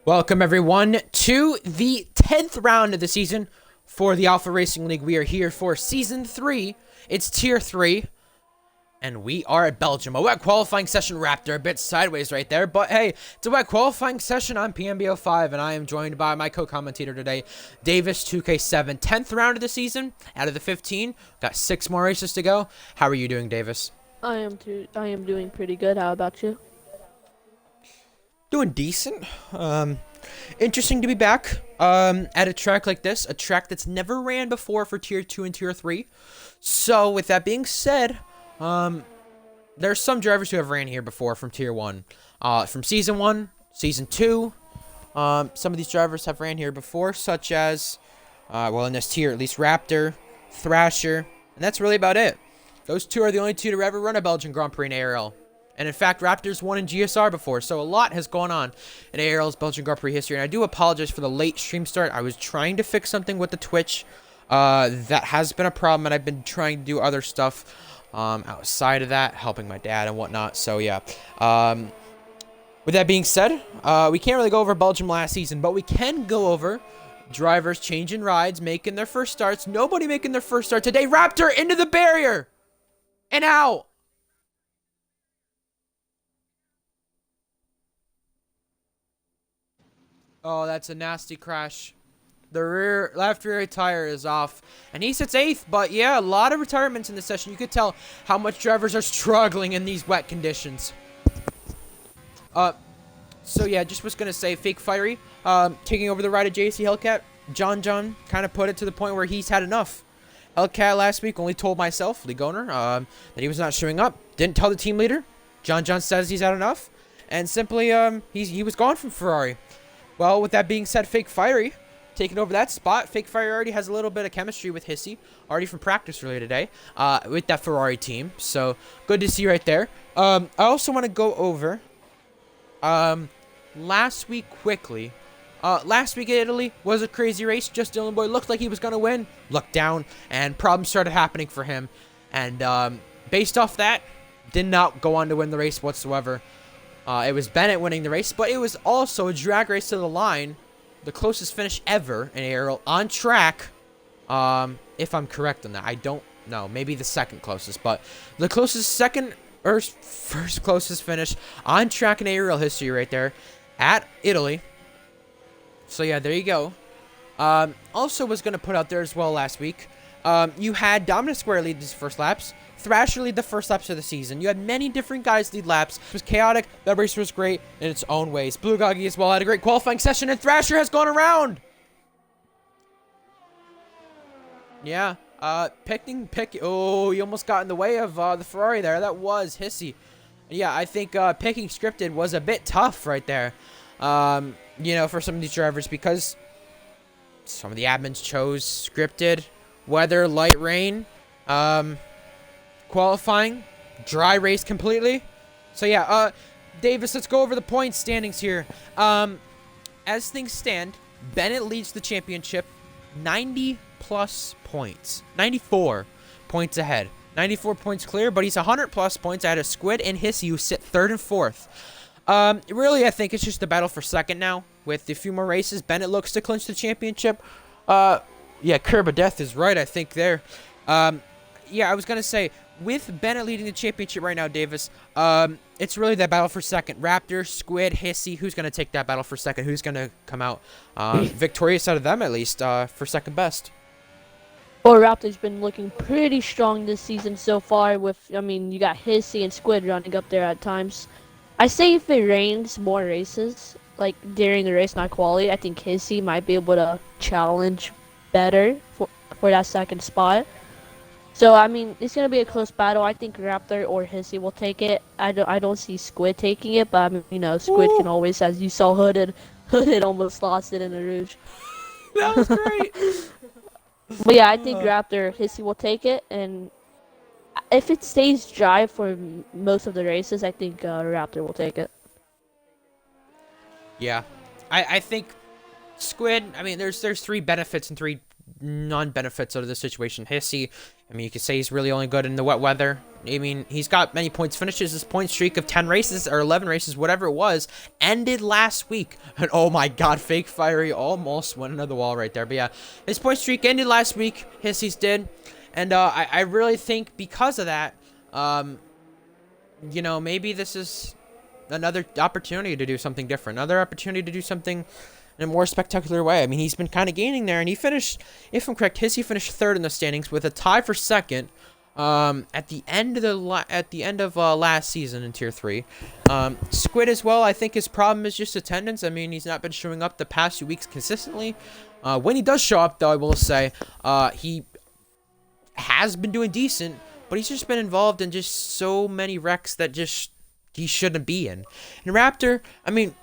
Welcome, everyone, to the 10th round of the season for the Alpha Racing League. We are here for Season 3. It's Tier 3, and we are at Belgium. A wet qualifying session Raptor, a bit sideways right there, but hey, it's a wet qualifying session on PMBO5, and I am joined by my co-commentator today, Davis2K7. 10th round of the season, out of the 15. Got 6 more races to go. How are you doing, Davis? I am doing pretty good. How about you? Doing decent. Interesting to be back at a track like this, a track that's never ran before for Tier 2 and Tier 3. So with that being said, there's some drivers who have ran here before from Tier 1. From Season 1, Season 2, some of these drivers have ran here before, such as, well, in this tier, at least Raptor, Thrasher, and that's really about it. Those two are the only two to ever run a Belgian Grand Prix in ARL. And in fact, Raptors won in GSR before, so a lot has gone on in ARL's Belgian Grand Prix history. And I do apologize for the late stream start. I was trying to fix something with the Twitch. That has been a problem, and I've been trying to do other stuff outside of that, helping my dad and whatnot. So yeah. With that being said, we can't really go over Belgium last season, but we can go over drivers changing rides, making their first starts. Nobody making their first start today. Raptor into the barrier and out. Oh, that's a nasty crash. The left rear tire is off, and he sits 8th, but yeah, a lot of retirements in this session. You could tell how much drivers are struggling in these wet conditions. So yeah, just was going to say, Fake Fiery, taking over the ride of JC Hellcat. John kind of put it to the point where he's had enough. Hellcat last week only told myself, league owner, that he was not showing up. Didn't tell the team leader. John says he's had enough, and simply, he was gone from Ferrari. Well, with that being said, Fake Fiery taking over that spot. Fake Fiery already has a little bit of chemistry with Hissy, already from practice earlier today, with that Ferrari team. So, good to see right there. I also want to go over, last week quickly. Last week in Italy was a crazy race. Just Dylan Boy looked like he was going to win. Looked down, and problems started happening for him. And, based off that, did not go on to win the race whatsoever. It was Bennett winning the race, but it was also a drag race to the line. The closest finish ever in ARL on track. If I'm correct on that. I don't know. Maybe the second closest, but the closest second or first closest finish on track in ARL history right there at Italy. So yeah, there you go. Also was going to put out there as well last week. You had Dominus Square lead these first laps. Thrasher lead the first laps of the season. You had many different guys lead laps. It was chaotic. That race was great in its own ways. Blue Goggy as well had a great qualifying session, and Thrasher has gone around. Yeah. Oh, he almost got in the way of the Ferrari there. That was Hissy. Yeah, I think picking scripted was a bit tough right there. You know, for some of these drivers, because some of the admins chose scripted, weather, light rain, qualifying, dry race completely. So yeah, Davis, let's go over the points standings here. As things stand, Bennett leads the championship 90 plus points. 94 points ahead. 94 points clear, but he's 100 plus points ahead of Squid and Hissy, who sit 3rd and 4th. Really, I think it's just the battle for 2nd now. With a few more races, Bennett looks to clinch the championship. Yeah, Curb of Death is right, I think, there. Yeah, I was going to say, with Bennett leading the championship right now, Davis, it's really that battle for 2nd. Raptor, Squid, Hissy, who's going to take that battle for 2nd? Who's going to come out victorious out of them, at least, for 2nd best? Well, Raptor's been looking pretty strong this season so far with, I mean, you got Hissy and Squid running up there at times. I say if it rains more races, like during the race, not quality, I think Hissy might be able to challenge better for that 2nd spot. So, I mean, it's going to be a close battle. I think Raptor or Hissy will take it. I don't see Squid taking it, but, I mean, you know, Squid can always, as you saw, Hooded almost lost it in the Rouge. That was great. But, yeah, I think Raptor or Hissy will take it, and if it stays dry for most of the races, I think Raptor will take it. Yeah. I think Squid, I mean, there's 3 benefits and 3 non-benefits out of the situation. Hissy, I mean, you could say he's really only good in the wet weather. I mean, he's got many points finishes. His point streak of 10 races or 11 races, whatever it was, ended last week. And oh my god, Fake Fiery almost went into the wall right there. But yeah, his point streak ended last week. Hissy's did. And I really think because of that, you know, maybe this is another opportunity to do something different. Another opportunity to do something in a more spectacular way. I mean, he's been kind of gaining there, and he finished, if I'm correct, Hissy finished third in the standings with a tie for second at the end of last season in Tier 3. Squid as well, I think his problem is just attendance. I mean, he's not been showing up the past few weeks consistently. When he does show up, though, I will say, he has been doing decent, but he's just been involved in just so many wrecks that just he shouldn't be in. And Raptor, I mean,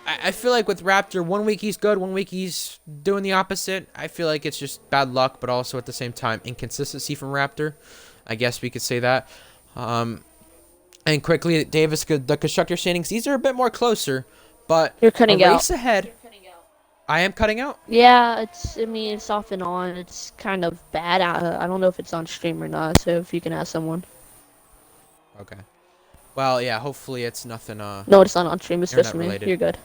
I feel like with Raptor, 1 week he's good, 1 week he's doing the opposite. I feel like it's just bad luck, but also at the same time, inconsistency from Raptor. I guess we could say that. And quickly, Davis, the constructor standings, these are a bit more closer, but You're cutting a race out. ahead. I am cutting out? Yeah, I mean, it's off and on. It's kind of bad. I don't know if it's on stream or not, so if you can ask someone. Okay. Well, yeah, hopefully it's nothing, No, it's not on stream. It's just me. related. You're good.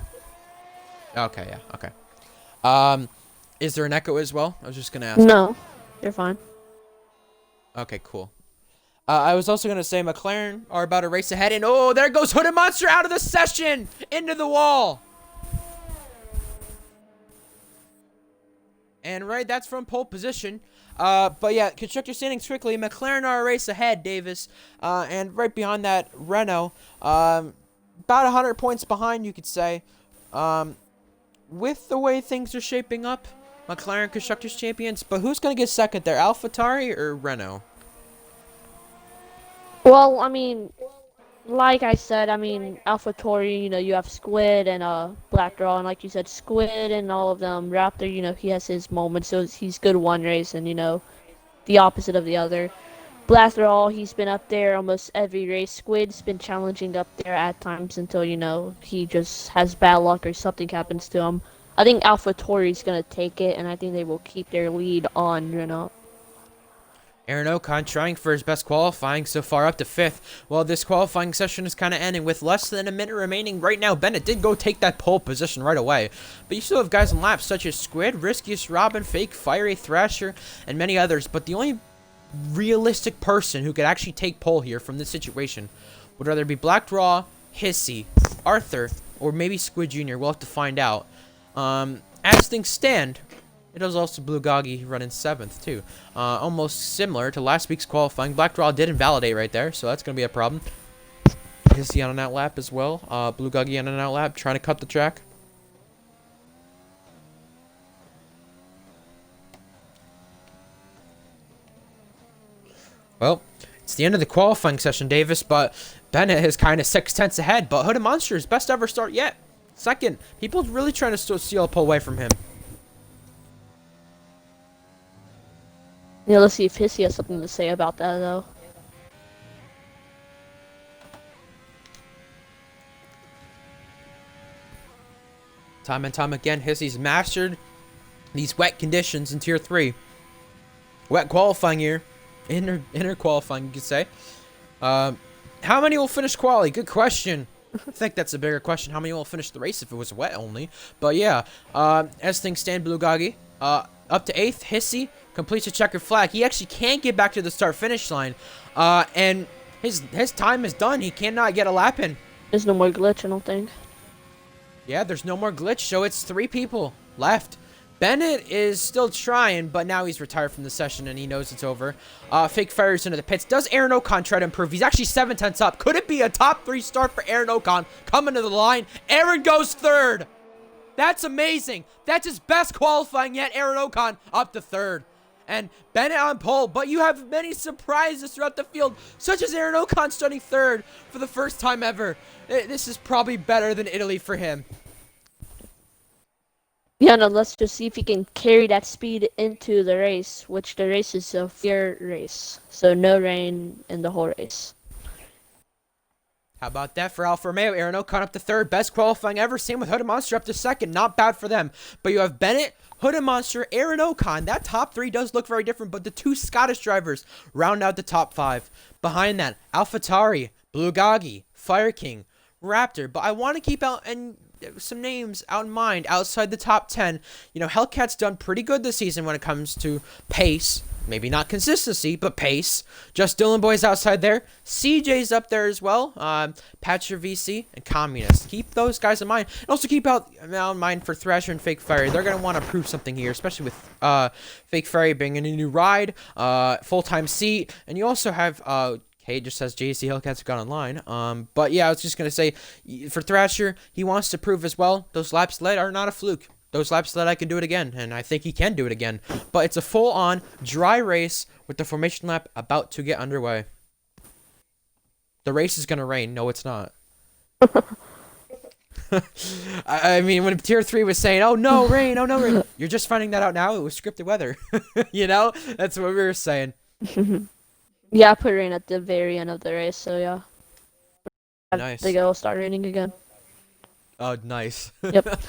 Okay, yeah, okay. Is there an echo as well? I was just gonna ask. No, you're fine. Okay, cool. I was also gonna say McLaren are about a race ahead, and oh, there goes Hooded Monster out of the session! Into the wall! And right, that's from pole position. But yeah, constructor standings quickly. McLaren are a race ahead, Davis. And right behind that, Renault. About 100 points behind, you could say. With the way things are shaping up, McLaren Constructors Champions. But who's going to get second there, AlphaTauri or Renault? Well, I mean, like I said, I mean, AlphaTauri, you know, you have Squid and Blackdraw, and like you said, Squid and all of them. Raptor, you know, he has his moments, so he's good one race, and you know, the opposite of the other. Blackdraw, he's been up there almost every race. Squid's been challenging up there at times until, you know, he just has bad luck or something happens to him. I think AlphaTauri's gonna take it, and I think they will keep their lead on Renault. Aaron Ocon trying for his best qualifying so far up to 5th. Well, this qualifying session is kind of ending with less than a minute remaining. Right now, Bennett did go take that pole position right away. But you still have guys in laps such as Squid, Riskiest Robin, Fake, Fiery, Thrasher, and many others. But the only realistic person who could actually take pole here from this situation would rather be Blackdraw, Hissy, Arthur, or maybe Squid Jr. We'll have to find out. As things stand, it was also Blue Goggy running 7th, too. Almost similar to last week's qualifying. Blackdraw did invalidate right there, so that's going to be a problem. Hissy on an out lap as well. Blue Goggy on an out lap, trying to cut the track. Well, it's the end of the qualifying session, Davis, but Bennett is kind of 6/10 ahead. But Hooded Monster's best ever start yet. Second, people really trying to steal a pole away from him. Yeah, let's see if Hissy has something to say about that, though. Time and time again, Hissy's mastered these wet conditions in Tier 3. Wet qualifying year. Inner qualifying, you could say. How many will finish quali? Good question. I think that's a bigger question. How many will finish the race if it was wet only? But yeah, as things stand, Blue Goggy, up to 8th. Hissy completes a checkered flag. He actually can't get back to the start-finish line. And his time is done. He cannot get a lap in. There's no more glitch, I don't think. Yeah, there's no more glitch, so it's 3 people left. Bennett is still trying, but now he's retired from the session and he knows it's over. Fake Fires into the pits. Does Aaron Ocon try to improve? He's actually 7/10 up. Could it be a top 3 start for Aaron Ocon coming to the line? Aaron goes 3rd. That's amazing. That's his best qualifying yet. Aaron Ocon up to 3rd. And Bennett on pole, but you have many surprises throughout the field, such as Aaron Ocon starting 3rd for the first time ever. This is probably better than Italy for him. Yeah, no, let's just see if he can carry that speed into the race, which the race is a fair race. So no rain in the whole race. How about that for Alfa Romeo? Aaron Ocon up to third. Best qualifying ever. Same with Hood and Monster up to second. Not bad for them. But you have Bennett, Hood and Monster, Aaron Ocon. That top three does look very different, but the two Scottish drivers round out the top five. Behind that, AlphaTauri, Blue Gagi, Fire King, Raptor. But I want to keep out and some names out in mind outside the top 10. You know, Hellcat's done pretty good this season when it comes to pace. Maybe not consistency, but pace. Just Dylan Boy's outside there. CJ's up there as well. Patcher VC and Communist. Keep those guys in mind. And also keep out in mind for Thrasher and Fake Fairy. They're going to want to prove something here, especially with Fake Fairy being in a new ride, full-time seat. And you also have... Okay, it just says JC Hellcats got online. But yeah, I was just going to say, for Thrasher, he wants to prove as well. Those laps led are not a fluke. Those laps that I can do it again, and I think he can do it again. But it's a full-on dry race with the formation lap about to get underway. The race is going to rain. No, it's not. I mean, when Tier 3 was saying, oh, no, rain, oh, no, rain. You're just finding that out now? It was scripted weather. You know? That's what we were saying. Yeah, I put rain at the very end of the race, so yeah. Nice. I think it'll start raining again. Oh, nice. Yep.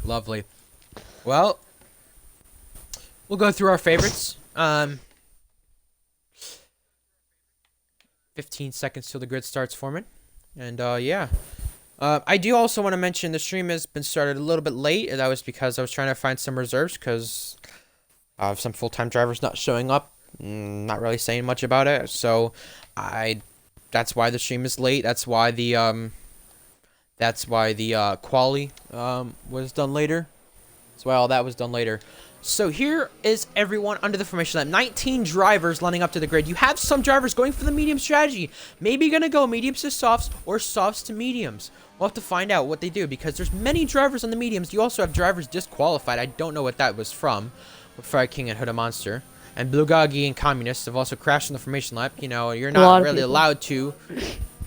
Lovely. Well, we'll go through our favorites. 15 seconds till the grid starts forming. And, yeah. I do also want to mention the stream has been started a little bit late. And that was because I was trying to find some reserves because of some full-time drivers not showing up. Not really saying much about it. So, that's why the stream is late. That's why the, quali was done later. That's why all that was done later. So here is everyone under the formation lap. 19 drivers lining up to the grid. You have some drivers going for the medium strategy. Maybe going to go mediums to softs or softs to mediums. We'll have to find out what they do because there's many drivers on the mediums. You also have drivers disqualified. I don't know what that was from. With Fire King and Hood Monster. And Blue Gagi and Communists have also crashed in the formation lap. You know, you're not really allowed to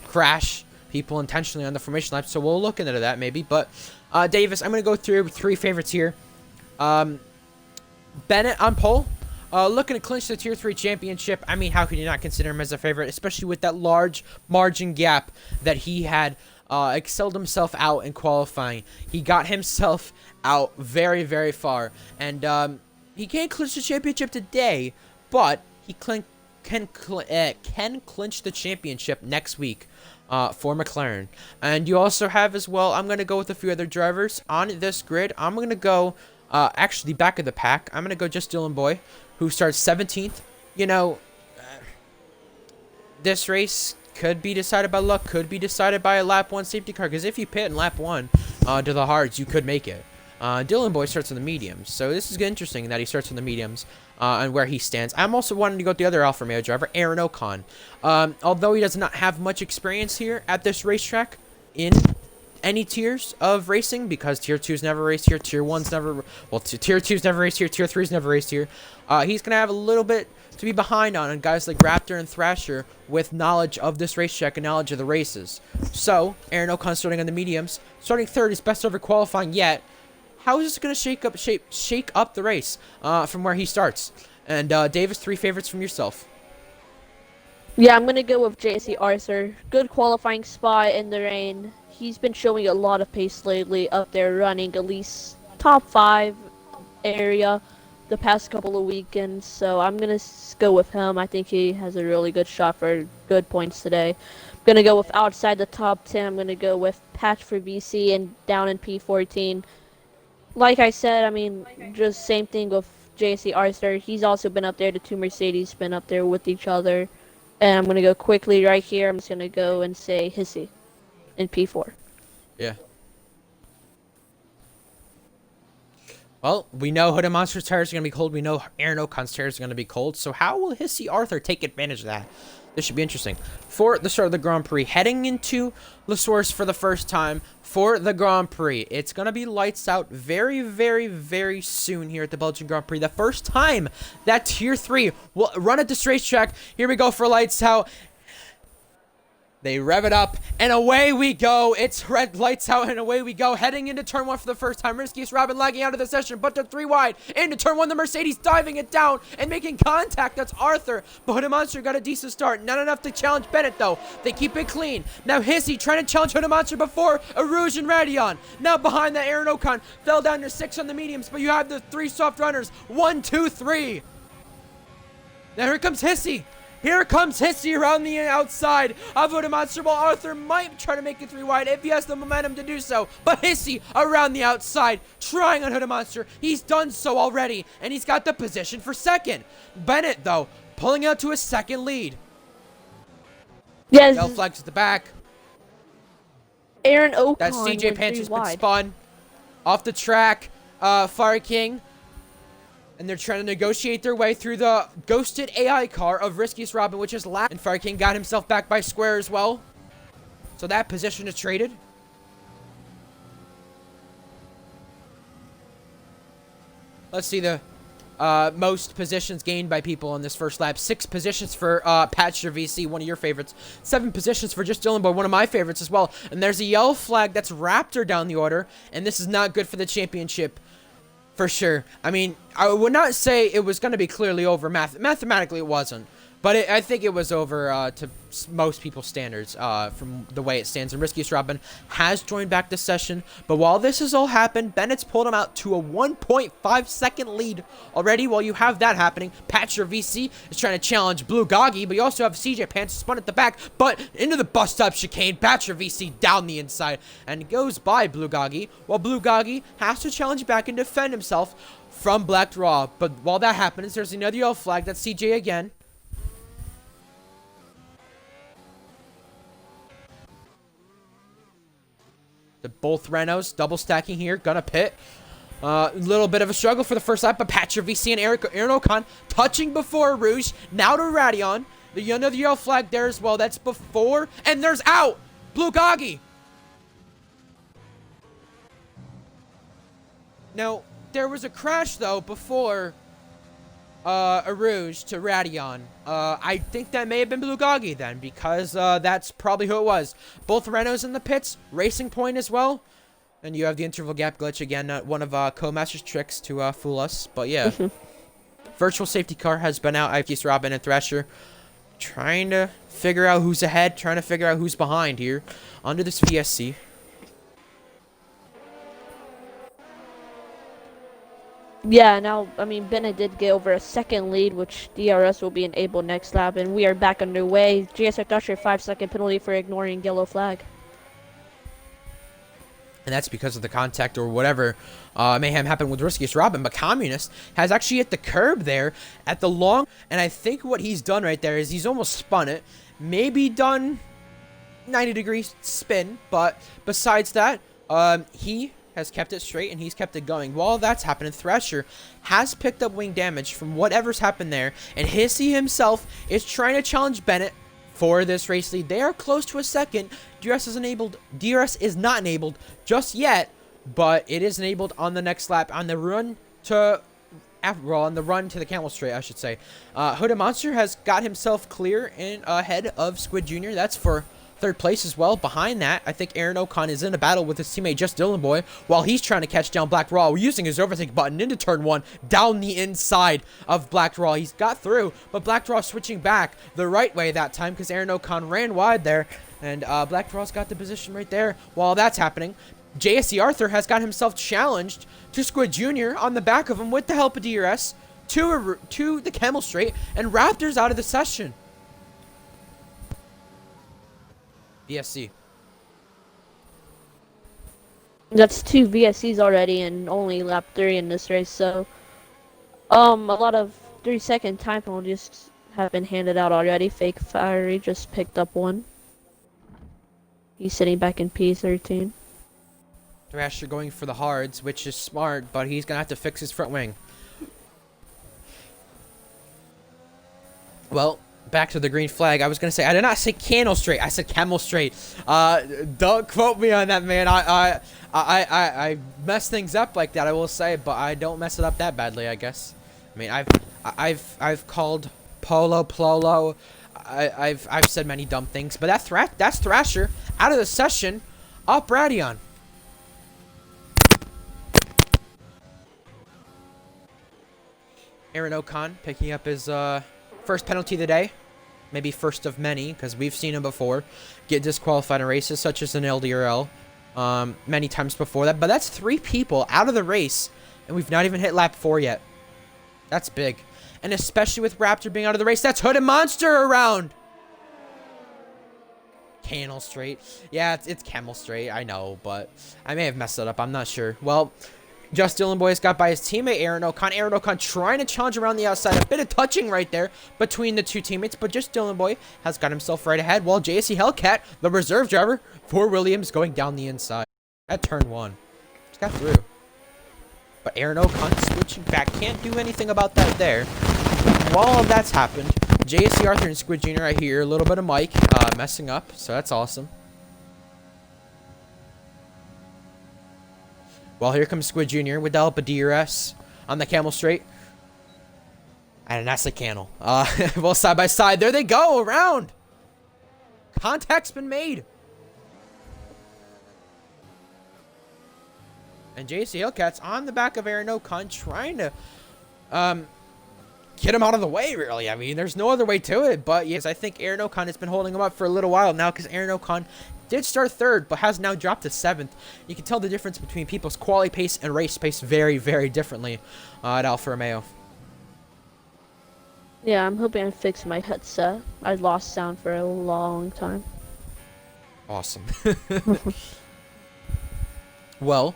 crash people intentionally on the formation lap, so we'll look into that maybe. But Davis, I'm going to go through three favorites here. Bennett on pole, looking to clinch the Tier 3 championship. I mean, how could you not consider him as a favorite, especially with that large margin gap that he had excelled himself out in qualifying. He got himself out very, very far, and he can't clinch the championship today, but he can clinch the championship next week. For McLaren. And you also have as well, I'm going to go with a few other drivers on this grid. I'm going to go, actually back of the pack. I'm going to go just Dylan Boy, who starts 17th. You know, this race could be decided by luck, could be decided by a lap 1 safety car, because if you pit in lap 1 to the hards, you could make it. Dylan Boy starts on the mediums, so this is interesting that he starts on the mediums and where he stands. I'm also wanting to go with the other Alfa Romeo driver, Aaron Ocon. Although he does not have much experience here at this racetrack in any tiers of racing, because Tier 2's never raced here, Tier 1's never... Well, Tier 2's never raced here, Tier 3's never raced here. He's going to have a little bit to be behind on guys like Raptor and Thrasher with knowledge of this racetrack and knowledge of the races. So, Aaron Ocon starting on the mediums. Starting third is best ever qualifying yet. How is this going to shake up the race from where he starts? And Davis, three favorites from yourself. Yeah, I'm going to go with JC Arthur. Good qualifying spot in the rain. He's been showing a lot of pace lately, up there running at least top 5 area the past couple of weekends. So I'm going to go with him. I think he has a really good shot for good points today. I'm going to go with outside the top 10. I'm going to go with Patch for VC and down in P14. Like I said, I mean, just same thing with JC Arthur. He's also been up there. The two Mercedes been up there with each other. And I'm going to go quickly right here. I'm just going to go and say Hissy in P4. Yeah. Well, we know Hood and Monster's tires are going to be cold. We know Aaron Ocon's tires are going to be cold. So how will Hissy Arthur take advantage of that? This should be interesting. For the start of the Grand Prix, heading into La Source for the first time for the Grand Prix. It's going to be lights out very, very, very soon here at the Belgian Grand Prix. The first time that Tier 3 will run at this racetrack. Here we go for lights out. They rev it up, and away we go. It's red lights out, and away we go. Heading into turn 1 for the first time. Risky's Robin lagging out of the session, but they're 3 wide. Into turn 1, the Mercedes diving it down and making contact. That's Arthur. But Hooded Monster got a decent start. Not enough to challenge Bennett, though. They keep it clean. Now Hissy trying to challenge Hooded Monster before Arouge and Radion. Now behind that, Aaron Ocon fell down to 6 on the mediums, but you have the 3 soft runners. 1, 2, 3. Now here comes Hissy. Here comes Hissy around the outside of Hooded Monster. While Arthur might try to make it 3 wide if he has the momentum to do so. But Hissy around the outside, trying on Hooded Monster. He's done so already, and he's got the position for second. Bennett, though, pulling out to a second lead. Yes. Yellow flags at the back. Aaron Ocon. That CJ went Pants has 3 been wide. spun off the track. Fire King. And they're trying to negotiate their way through the ghosted AI car of Riskiest Robin, which is last. And Fire King got himself back by square as well. So that position is traded. Let's see the most positions gained by people on this first lap. 6 positions for Patcher VC, one of your favorites. 7 positions for Just Dylan Boy, one of my favorites as well. And there's a yellow flag. That's Raptor down the order. And this is not good for the championship. For sure. I mean, I would not say it was going to be clearly over. Mathematically, it wasn't. But I think it was over to most people's standards from the way it stands. And Riskiest Robin has joined back the session. But while this has all happened, Bennett's pulled him out to a 1.5 second lead already. While you have that happening, Patcher VC is trying to challenge Blue Goggy. But you also have CJ Pants spun at the back. But into the bus stop chicane, Patcher VC down the inside. And goes by Blue Goggy. While Blue Goggy has to challenge back and defend himself from Black Raw. But while that happens, there's another yellow flag. That's CJ again. Both Renos double stacking here, gonna pit. Little bit of a struggle for the first lap, but Patcher VC and Aaron Ocon touching before Rouge. Now to Radion. Another yellow flag there as well. That's before, and there's out. Blue Goggy. Now there was a crash though before a Rouge to Radion. I think that may have been Blue Goggy then, because that's probably who it was. Both Renos in the pits, Racing Point as well. And you have the interval gap glitch again, one of Codemaster's tricks to fool us. But yeah, virtual safety car has been out. Ike's Robin and Thrasher trying to figure out who's ahead, trying to figure out who's behind here under this VSC. Yeah, now, I mean, Bennett did get over a second lead, which DRS will be enabled next lap, and we are back underway. GSR Thresher, 5-second penalty for ignoring yellow flag. And that's because of the contact or whatever mayhem happened with Riskiest Robin. But Communist has actually hit the curb there at the long. And I think what he's done right there is he's almost spun it. Maybe done 90-degree spin. But besides that, he has kept it straight and he's kept it going. While that's happening, Thresher has picked up wing damage from whatever's happened there. And Hissy himself is trying to challenge Bennett for this race lead. They are close to a second. DRS is enabled. DRS is not enabled just yet, but it is enabled on the next lap on the run to on the run to the Camel Straight, I should say. Hooded Monster has got himself clear and ahead of Squid Jr. That's for third place as well. Behind that, I think Aaron Ocon is in a battle with his teammate Just Dylan Boy while he's trying to catch down Black Raw using his overtake button into turn 1 down the inside of Black Raw. He's got through, but Black Raw switching back the right way that time because Aaron Ocon ran wide there, and Black Raw's got the position right there. While that's happening, JSC Arthur has got himself challenged to Squid Jr. on the back of him with the help of DRS to the Camel Straight, and Raptor's out of the session. VSC. That's 2 VSCs already and only lap 3 in this race, so a lot of 3-second time penalties have been handed out already. Fake Fiery just picked up one. He's sitting back in P13. Thrasher going for the hards, which is smart, but he's gonna have to fix his front wing. Well, back to the green flag. I was gonna say, I did not say Camel Straight. I said Camel Straight. Don't quote me on that, man. I mess things up like that, I will say, but I don't mess it up that badly, I guess. I mean, I've called Polo Plolo. I've said many dumb things, but that's Thrasher out of the session. Up Radion. Aaron Ocon picking up his first penalty of the day. Maybe first of many, because we've seen him before get disqualified in races such as an LDRL many times before that. But that's 3 people out of the race, and we've not even hit lap 4 yet. That's big. And especially with Raptor being out of the race, that's Hooded Monster around. Camel Straight. Yeah, it's Camel Straight, I know, but I may have messed it up. I'm not sure. Well, Just Dylan Boys got by his teammate Aaron Ocon. Aaron Ocon trying to challenge around the outside. A bit of touching right there between the 2 teammates, but Just Dylan Boy has got himself right ahead. While JSC Hellcat, the reserve driver for Williams, going down the inside at turn 1. Just got through. But Aaron Ocon switching back. Can't do anything about that there. While all that's happened, JSC Arthur and Squid Jr. right here. A little bit of Mike messing up, so that's awesome. Well, here comes Squid Jr. with the help of DRS on the Camel Straight. And that's the Camel. Well, side by side. There they go, around. Contact's been made. And JC Hellcat's on the back of Aaron Ocon trying to get him out of the way, really. I mean, there's no other way to it. But, yes, I think Aaron Ocon has been holding him up for a little while now because Aaron Ocon did start 3rd, but has now dropped to 7th. You can tell the difference between people's quality pace and race pace very, very differently at Alfa Romeo. Yeah, I'm hoping I fix my headset. I lost sound for a long time. Awesome. Well,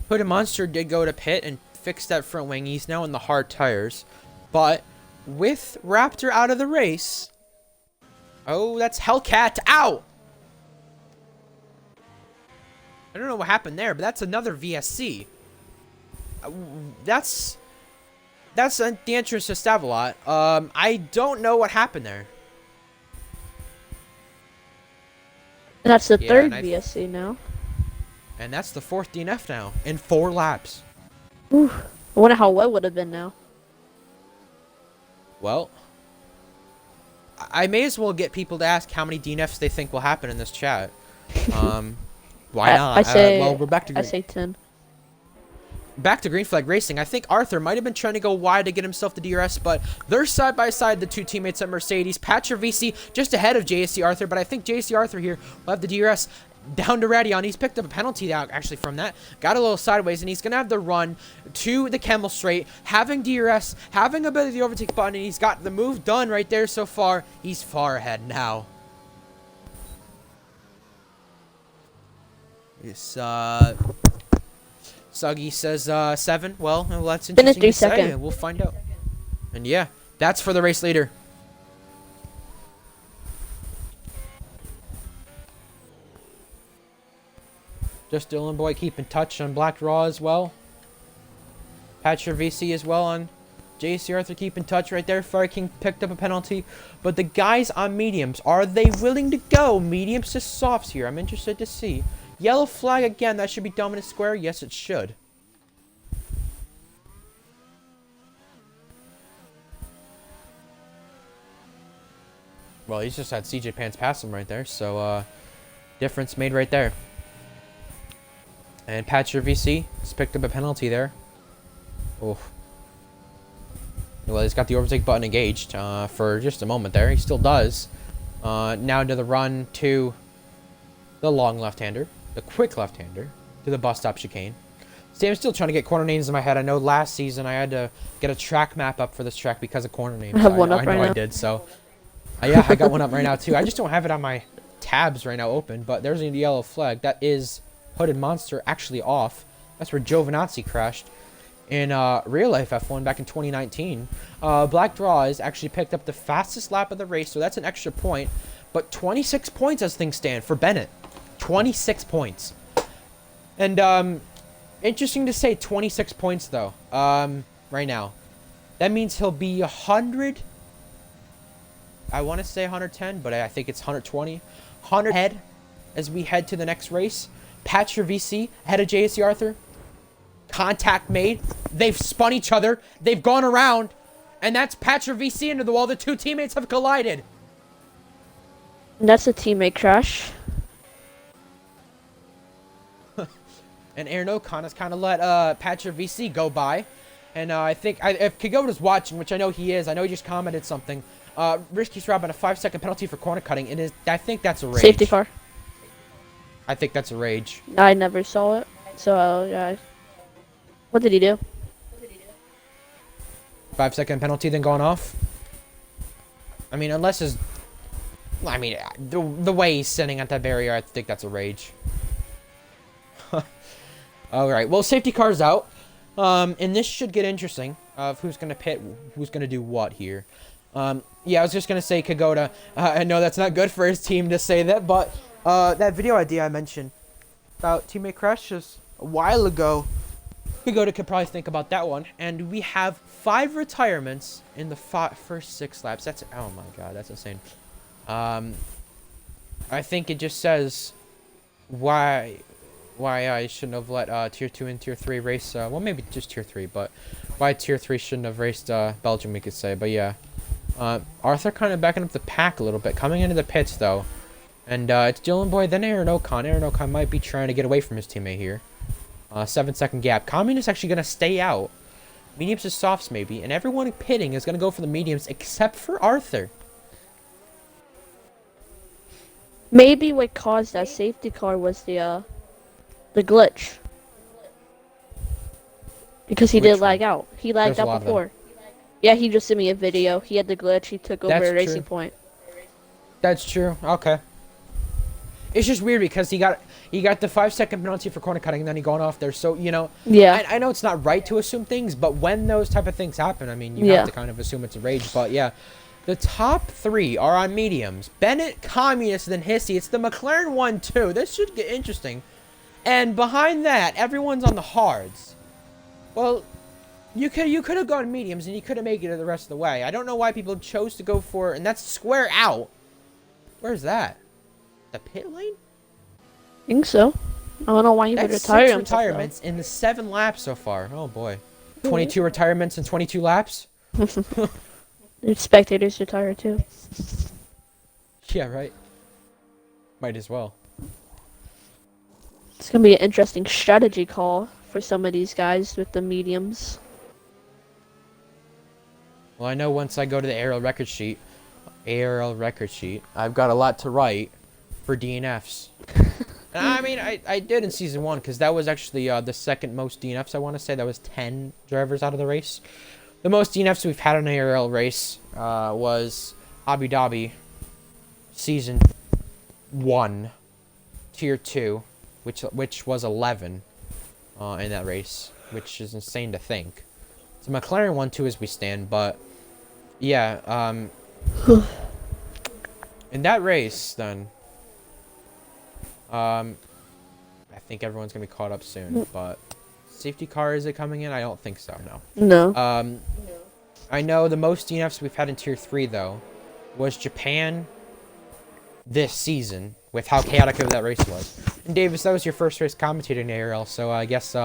Hooded Monster did go to pit and fix that front wing. He's now in the hard tires. But with Raptor out of the race... Oh, that's Hellcat out! I don't know what happened there, but that's another VSC. That's the entrance to Stavelot. I don't know what happened there. That's the 3rd VSC now. And that's the 4th DNF now in 4 laps. Ooh, I wonder how wet would have been now. Well, I may as well get people to ask how many DNFs they think will happen in this chat. Why not? I say, well, we're back to I say 10. Back to Green Flag Racing. I think Arthur might have been trying to go wide to get himself the DRS, but they're side by side, the 2 teammates at Mercedes. Patcher VC just ahead of JSC Arthur, but I think JSC Arthur here will have the DRS down to Radion. He's picked up a penalty out actually from that. Got a little sideways, and he's going to have the run to the Camel Straight, having DRS, having a bit of the overtake button, and he's got the move done right there so far. He's far ahead now. Yes, Suggy says 7. Well, that's interesting to say. We'll find out. And yeah, that's for the race leader. Just Dylan Boy keep in touch on Black Raw as well. Patcher VC as well on JC Arthur. Keep in touch right there. Fire King picked up a penalty. But the guys on mediums, are they willing to go mediums to softs here? I'm interested to see. Yellow flag again. That should be dominant square. Yes, it should. Well, he's just had CJ Pants pass him right there. So, difference made right there. And Patcher VC has picked up a penalty there. Oh. Well, he's got the overtake button engaged for just a moment there. He still does. Now to the run to the long left-hander. The quick left-hander to the bus stop chicane. See, I'm still trying to get corner names in my head. I know last season I had to get a track map up for this track because of corner names. I have one up right now. I did, so... yeah, I got one up right now, too. I just don't have it on my tabs right now open, but there's a yellow flag. That is Hooded Monster actually off. That's where Giovinazzi crashed in real life F1 back in 2019. Black Draw has actually picked up the fastest lap of the race, so that's an extra point. But 26 points as things stand for Bennett. 26 points. And, interesting to say 26 points, though, right now. That means he'll be 100... I want to say 110, but I think it's 120. 100 head as we head to the next race. Patcher VC ahead of JSC Arthur. Contact made. They've spun each other. They've gone around. And that's Patcher VC into the wall. The 2 teammates have collided. And that's a teammate crash. And Aaron Ocon has kind of let Patcher VC go by. And I think if Kagoda's watching, which I know he is, I know he just commented something. Risky's robbing a 5-second penalty for corner cutting. I think that's a rage. Safety car. I think that's a rage. I never saw it. So, yeah. What did he do? 5-second penalty, then going off. I mean, unless his... I mean, the way he's sitting at that barrier, I think that's a rage. Alright, well, safety car's out. And this should get interesting of who's going to pit, who's going to do what here. Yeah, I was just going to say Kagoda. I know that's not good for his team to say that, but that video idea I mentioned about teammate crashes a while ago, Kagoda could probably think about that one. And we have 5 retirements in the first 6 laps. That's, oh my god, that's insane. I think it just says why I shouldn't have let Tier 2 and Tier 3 race, well, maybe just Tier 3, but why Tier 3 shouldn't have raced Belgium, we could say. But yeah, Arthur kind of backing up the pack a little bit, coming into the pits, though. And it's Dylan Boy, then Aaron Ocon. Aaron Ocon might be trying to get away from his teammate here. 7-second gap. Communist actually going to stay out. Mediums to softs, maybe. And everyone pitting is going to go for the mediums, except for Arthur. Maybe what caused that safety car was the glitch. Because he did lag out. He lagged out before. Yeah, he just sent me a video. He had the glitch. He took over a racing point. That's true. Okay. It's just weird because he got the 5-second penalty for corner cutting and then he going off there. So, you know, yeah. I know it's not right to assume things, but when those type of things happen, I mean, you have to kind of assume it's a rage. But yeah, the top 3 are on mediums. Bennett, Communist, then Hissy. It's the McLaren 1-2. This should get interesting. And behind that, everyone's on the hards. Well, you could have gone mediums and you could have made it the rest of the way. I don't know why people chose to go for, and that's square out. Where's that? The pit lane? I think so. I don't know why you would retire him. 6 retirements in the 7 laps so far. Oh boy. 22 retirements in 22 laps? The spectators retire too. Yeah, right. Might as well. It's gonna be an interesting strategy call for some of these guys with the mediums. Well, I know once I go to the ARL record sheet, I've got a lot to write for DNFs. And I mean, I did in Season 1, because that was actually the second most DNFs, I want to say. That was 10 drivers out of the race. The most DNFs we've had in an ARL race was Abu Dhabi, Season 1, Tier 2, which was 11 in that race, which is insane to think. So McLaren 1-2 as we stand, but yeah, in that race, then, I think everyone's gonna be caught up soon. But safety car, is it coming in? I don't think so. No. No. I know the most DNFs we've had in Tier 3 though was Japan this season, with how chaotic that race was. And Davis, that was your first race commentating in ARL, so I guess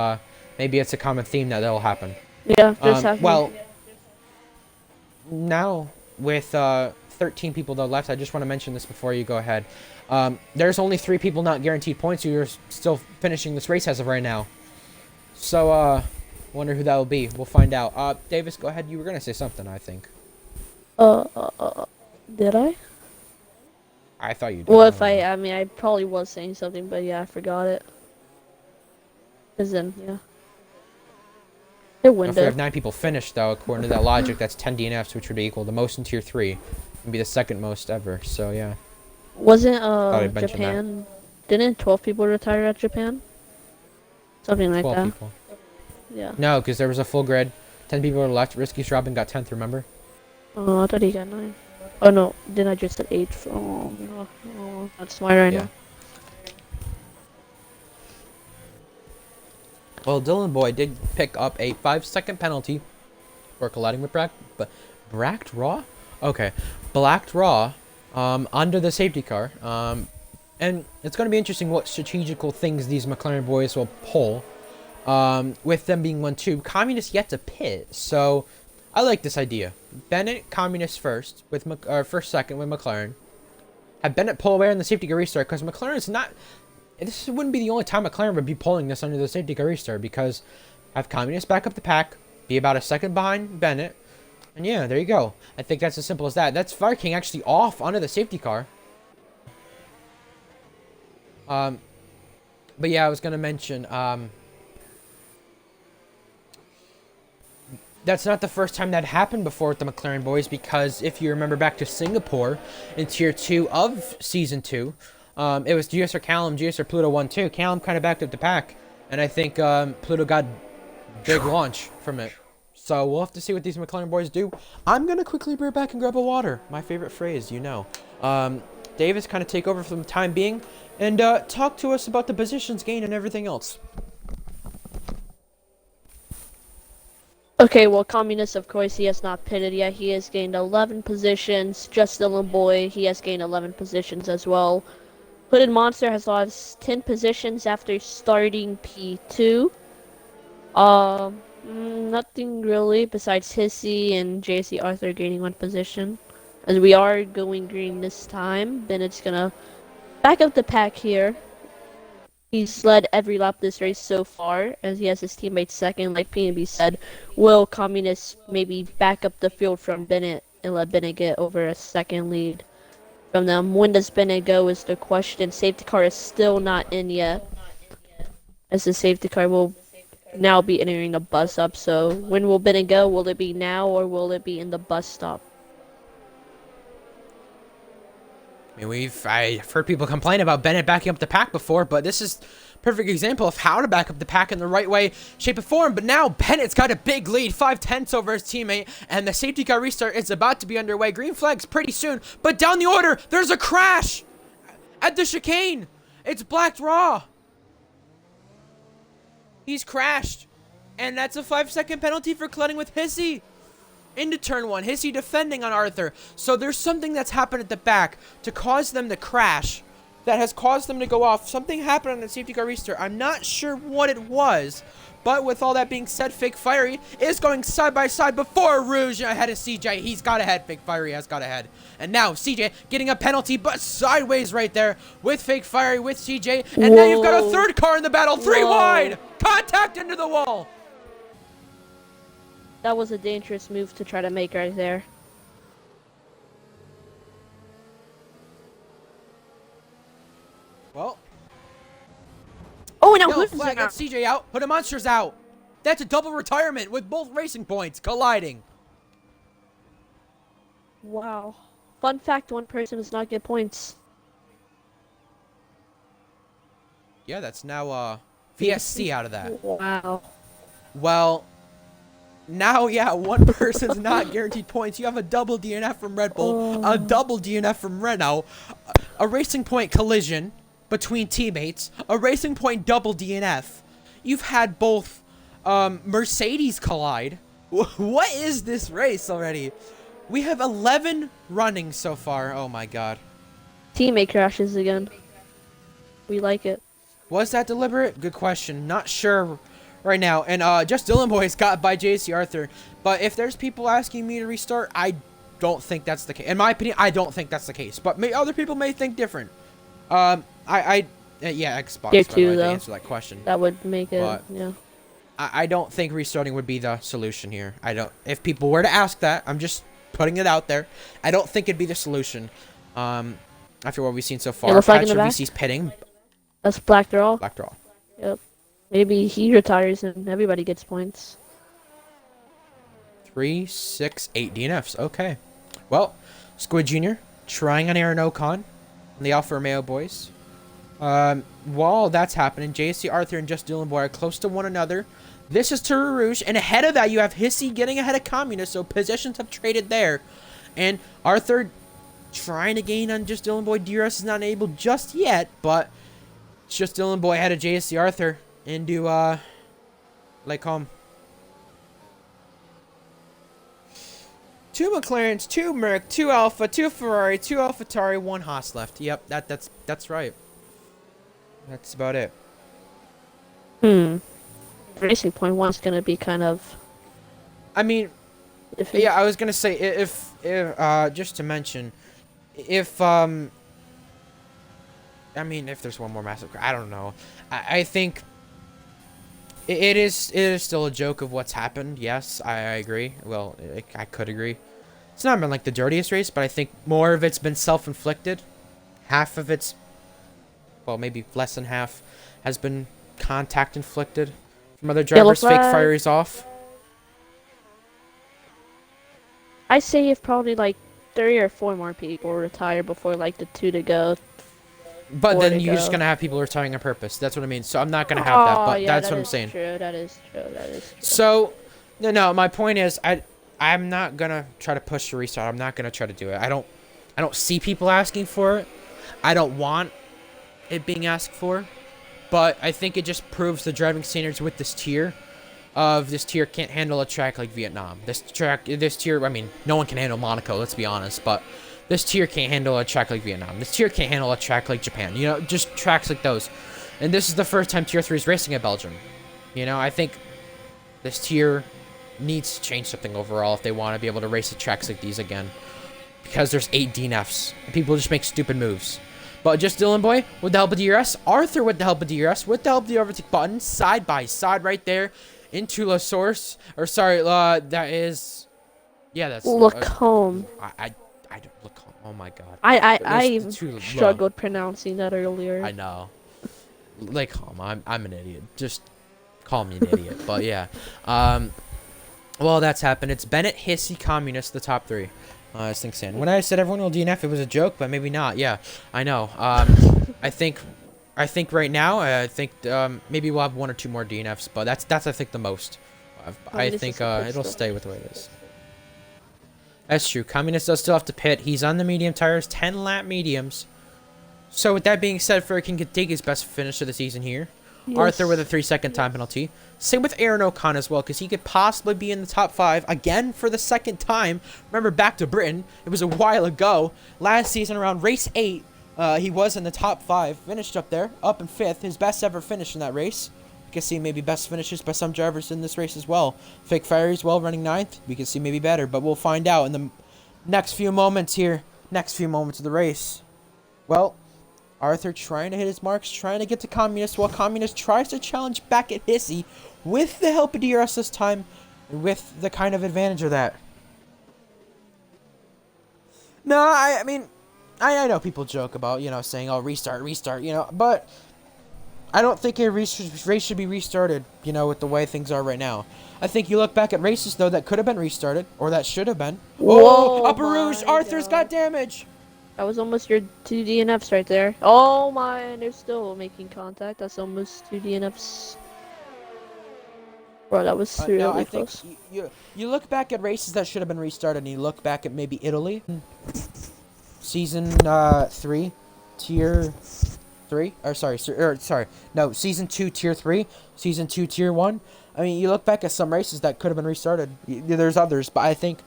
maybe it's a common theme that'll happen. Yeah, this happened. Well, now with 13 people though left, I just want to mention this before you go ahead. There's only 3 people not guaranteed points who are still finishing this race as of right now. So, wonder who that will be. We'll find out. Davis, go ahead. You were gonna say something, I think. Did I? I thought you did. Well, I mean, I probably was saying something, but yeah, I forgot it. Cause then, yeah. If we have 9 people finished, though, according to that logic, that's 10 DNFs, which would be equal to most in Tier 3. And be the second most ever, so yeah. Wasn't, Japan... Didn't 12 people retire at Japan? Something like 12 that. people. Yeah. No, because there was a full grid. 10 people were left. Risky's Robin got 10th, remember? Oh, I thought he got 9. Oh, no. Then I just said 8. Oh, no. Oh, that's smart right now. Well, Dylan Boy did pick up a 5-second penalty for colliding with Blacked Raw? Okay. Blacked Raw under the safety car. And it's going to be interesting what strategical things these McLaren boys will pull. With them being 1-2. Communist yet to pit. So, I like this idea. Bennett, Communist first, with first second with McLaren. have Bennett pull away on the safety car restart, because McLaren's not... This wouldn't be the only time McLaren would be pulling this under the safety car restart, because have Communist back up the pack, be about a second behind Bennett, and yeah, there you go. I think that's as simple as that. That's Fire King actually off onto the safety car. But yeah, I was gonna mention, that's not the first time that happened before with the McLaren boys, because if you remember back to Singapore in Tier 2 of Season 2, it was GSR Callum, GSR Pluto 1-2. Callum kind of backed up the pack, and I think Pluto got big launch from it. So we'll have to see what these McLaren boys do. I'm going to quickly be back and grab a water. My favorite phrase, you know. Davis kind of take over for the time being, and talk to us about the positions gained and everything else. Okay, well, Communist, of course, he has not pitted yet. He has gained 11 positions. Just Dylan Boy, he has gained 11 positions as well. Hooded Monster has lost 10 positions after starting P2. Nothing really besides Hissy and JC Arthur gaining 1 position. As we are going green this time, Bennett's gonna back up the pack here. He's led every lap this race so far, as he has his teammates second. Like PNB said, will Communist maybe back up the field from Bennett and let Bennett get over a second lead from them? When does Bennett go is the question. Safety car is still not in yet, as the safety car will now be entering the bus stop. So when will Bennett go? Will it be now or will it be in the bus stop? I mean, I've heard people complain about Bennett backing up the pack before, but this is a perfect example of how to back up the pack in the right way, shape, and form. But now Bennett's got a big lead, 5/10 over his teammate, and the safety car restart is about to be underway. Green flags pretty soon, but down the order, there's a crash at the chicane. It's Black Raw. He's crashed, and that's a 5-second penalty for colliding with Hissy. Into turn 1, Hissy defending on Arthur. So there's something that's happened at the back to cause them to crash, that has caused them to go off. Something happened on the safety car restart. I'm not sure what it was, but with all that being said, Fake Fiery is going side by side before Rouge ahead of CJ. He's got ahead. Fake Fiery has got ahead. And now CJ getting a penalty, but sideways right there with Fake Fiery, with CJ. And now you've got a third car in the battle, 3 wide. Contact into the wall. That was a dangerous move to try to make right there. Well. Oh, now Yellow flag got CJ out. Hooded Monster's out. That's a double retirement with both racing points colliding. Wow. Fun fact, one person does not get points. Yeah, that's now VSC out of that. Wow. Well, now, yeah, one person's not guaranteed points. You have a double DNF from Red Bull, a double DNF from Renault, a Racing Point collision between teammates, a Racing Point double DNF. You've had both Mercedes collide. What is this race already? We have 11 running so far. Oh my god. Teammate crashes again. We like it. Was that deliberate? Good question. Not sure right now. And just Dylan Boys got by JC Arthur. But if there's people asking me to restart, I don't think that's the case. In my opinion, I don't think that's the case. But other people may think different. Yeah, Xbox. Tier 2 to though. answer that question. That would make it. But yeah. I don't think restarting would be the solution here. I don't. If people were to ask that, I'm just putting it out there. I don't think it'd be the solution. After what we've seen so far, Patrick VC's pitting. That's Black Draw. Black Draw. Yep. Maybe he retires and everybody gets points. 3, 6, 8 DNFs. Okay. Well, Squid Jr. trying on Aaron Ocon and the Alfa Romeo boys. While that's happening, JC Arthur and Just Dylan Boy are close to one another. This is Tour Rouge, and ahead of that, you have Hissy getting ahead of Communist, so positions have traded there. And Arthur trying to gain on Just Dylan Boy. DRS is not able just yet, but it's Just Dylan Boy ahead of JC Arthur into, Lake Home. 2 McLarens, 2 Merc, 2 Alpha, 2 Ferrari, 2 AlphaTauri, 1 Haas left. Yep, that's right. That's about it. Racing Point 1's gonna be kind of. I mean, yeah, I was gonna say if just to mention, if I mean, if there's one more massive, I don't know. I think it is still a joke of what's happened. Yes, I agree. Well, I could agree. It's not been like the dirtiest race, but I think more of it's been self-inflicted. Half of it's, well, maybe less than half, has been contact inflicted from other drivers. Fake fires off. I say if probably like 3 or 4 more people retire before like the 2 to go. But then you're just gonna have people retiring on purpose. That's what I mean. So I'm not gonna have that. But yeah, that's what I'm saying. True. That is true. That is true. So, no. My point is, I'm not gonna try to push the restart. I'm not gonna try to do it. I don't see people asking for it. I don't want it being asked for. But I think it just proves the driving standards with this tier. This tier can't handle a track like Vietnam. This tier. I mean, no one can handle Monaco. Let's be honest. But this tier can't handle a track like Vietnam. This tier can't handle a track like Japan. You know, just tracks like those. And this is the first time Tier 3 is racing at Belgium. You know, I think this tier needs to change something overall if they want to be able to race at tracks like these again. Because there's 8 DNFs. And people just make stupid moves. But just Dylan Boy with the help of DRS. Arthur with the help of DRS. With the help of the overtake button. Side by side right there. Into La Source. Or sorry, that is... Yeah, that's... Lacombe. I don't look. Oh my god. I struggled pronouncing that earlier. I know. Like, I'm an idiot. Just call me an idiot. But yeah. Well, that's happened. It's Bennett, Hissy, Communist, the top 3. I think saying. When I said everyone will DNF, it was a joke, but maybe not. Yeah, I know. I think right now, maybe we'll have 1 or 2 more DNFs, but that's I think the most. I think it'll stay with the way it is. That's true. Communist does still have to pit. He's on the medium tires, 10-lap mediums. So with that being said, Ferry can take his best finish of the season here. Yes. Arthur with a 3-second time penalty. Same with Aaron Ocon as well, because he could possibly be in the top 5 again for the 2nd time. Remember, back to Britain. It was a while ago. Last season, around race 8, he was in the top 5. Finished up there, up in 5th. His best ever finish in that race. We can see maybe best finishes by some drivers in this race as well. Fake Fiery's well running 9th. We can see maybe better, but we'll find out in the next few moments here. Next few moments of the race. Well, Arthur trying to hit his marks, trying to get to Communist, while Communist tries to challenge back at Hissy with the help of DRS this time, and with the kind of advantage of that. No, I mean, I know people joke about, you know, saying, oh, restart, you know, but I don't think a race should be restarted, you know, with the way things are right now. I think you look back at races, though, that could have been restarted, or that should have been. Whoa, oh, Upper Rouge, Arthur's got damage. That was almost your 2 DNFs right there. Oh my, they're still making contact. That's almost 2 DNFs. Bro, that was really no, I close. think you look back at races that should have been restarted, and you look back at maybe Italy. Season 3, Tier 3, or sorry, no, Season 2, Tier 3, Season 2, Tier 1. I mean, you look back at some races that could have been restarted. There's others, but I think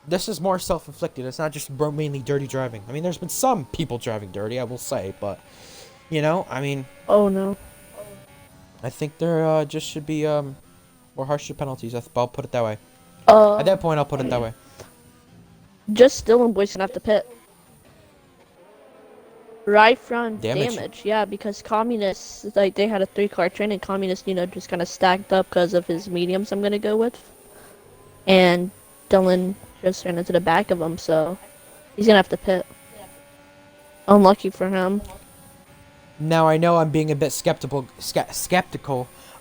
this is more self-inflicted. It's not just mainly dirty driving. I mean, there's been some people driving dirty, I will say, but, you know, I mean... Oh, no. I think there just should be more harsher penalties. I'll put it that way. At that point, I'll put it that way. Just Dylan Boy's gonna have to pit. Right front damage. Yeah, because Communists, like, they had a 3-car train, and Communist, you know, just kind of stacked up because of his mediums, I'm gonna go with. And Dylan just ran into the back of him, so he's gonna have to pit. Unlucky for him. Now, I know I'm being a bit skeptical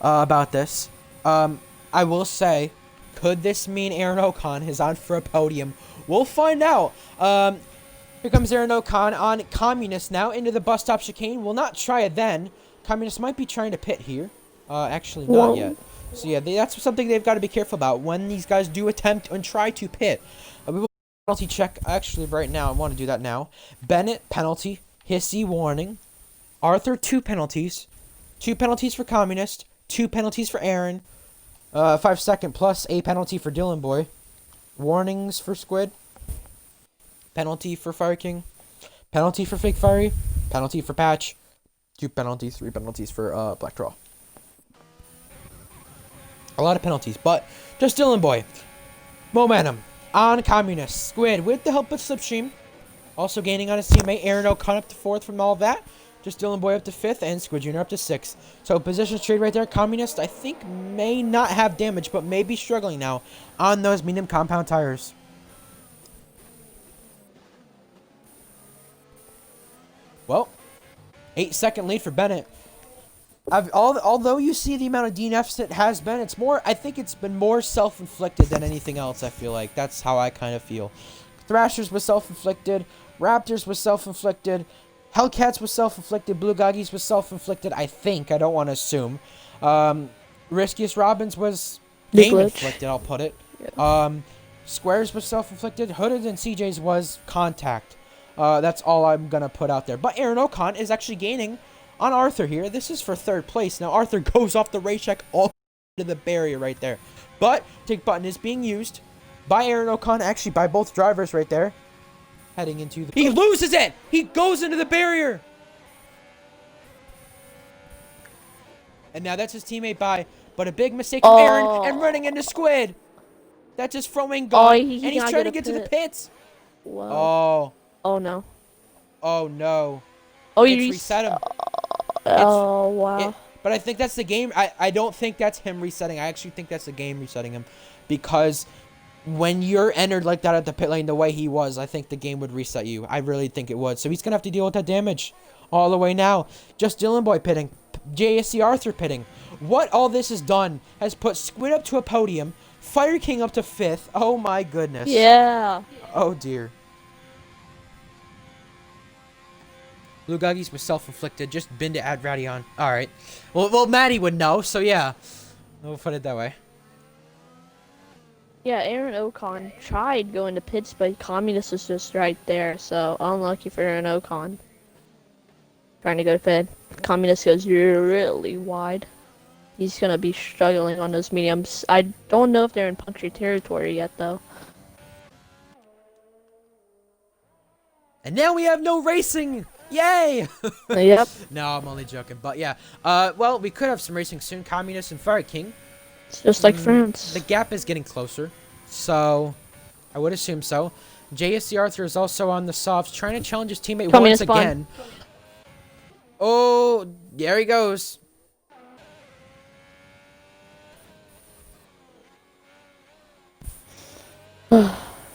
about this. I will say, could this mean Aaron Ocon is on for a podium? We'll find out. Here comes Aaron Ocon on Communist now into the bus stop chicane. We'll not try it then. Communist might be trying to pit here. Actually, not yet. So yeah, that's something they've got to be careful about when these guys do attempt and try to pit. We will penalty check actually right now. I want to do that now. Bennett penalty, Hissy warning, Arthur 2 penalties, 2 penalties for Communist, 2 penalties for Aaron, 5-second plus a penalty for Dylan Boy, warnings for Squid, penalty for Fire King, penalty for Fake Fiery, penalty for Patch, 2 penalties, 3 penalties for Black Troll. A lot of penalties, but just Dylan Boy. Momentum on Communist. Squid with the help of Slipstream. Also gaining on his teammate Aaron Ocon up to 4th from all of that. Just Dylan Boy up to 5th and Squid Jr. up to 6th. So position trade right there. Communist, I think, may not have damage, but may be struggling now on those medium compound tires. Well, 8-second lead for Bennett. Although you see the amount of DNFs it has been, it's more. I think it's been more self-inflicted than anything else. I feel like that's how I kind of feel. Thrashers was self-inflicted. Raptors was self-inflicted. Hellcats was self-inflicted. Blue Goggies was self-inflicted. I think. I don't want to assume. Riskiest Robins was game-inflicted. I'll put it. Yeah. Squares was self-inflicted. Hooded and CJ's was contact. That's all I'm gonna put out there. But Aaron Ocon is actually gaining on Arthur here. This is for 3rd place. Now Arthur goes off the racetrack all to the barrier right there. But take button is being used by Aaron Ocon, actually by both drivers right there. Heading into the... He loses it! He goes into the barrier! And now that's his teammate by, but a big mistake from Aaron and running into Squid. That's just throwing gun. And he's trying to get to the pits. Whoa. Oh no. Oh no. Oh, you reset him. Oh, wow. But I think that's the game. I don't think that's him resetting. I actually think that's the game resetting him. Because when you're entered like that at the pit lane the way he was, I think the game would reset you. I really think it would. So he's going to have to deal with that damage all the way now. Just Dylan Boy pitting. JSC Arthur pitting. What all this has done has put Squid up to a podium. Fire King up to 5th. Oh my goodness. Yeah. Oh dear. Blue Goggies was self-inflicted. Just been to add Radion. Alright. Well, Maddie would know, so yeah. We'll put it that way. Yeah, Aaron Ocon tried going to pits, but Communist was just right there, so unlucky for Aaron Ocon. Trying to go to pit. Communist goes really wide. He's going to be struggling on those mediums. I don't know if they're in puncture territory yet, though. And now we have no racing! Yay! Yep. No, I'm only joking. But yeah. Well, we could have some racing soon. Communist and Fire King. It's just like France. The gap is getting closer. So, I would assume so. JSC Arthur is also on the softs, trying to challenge his teammate once again. Oh, there he goes.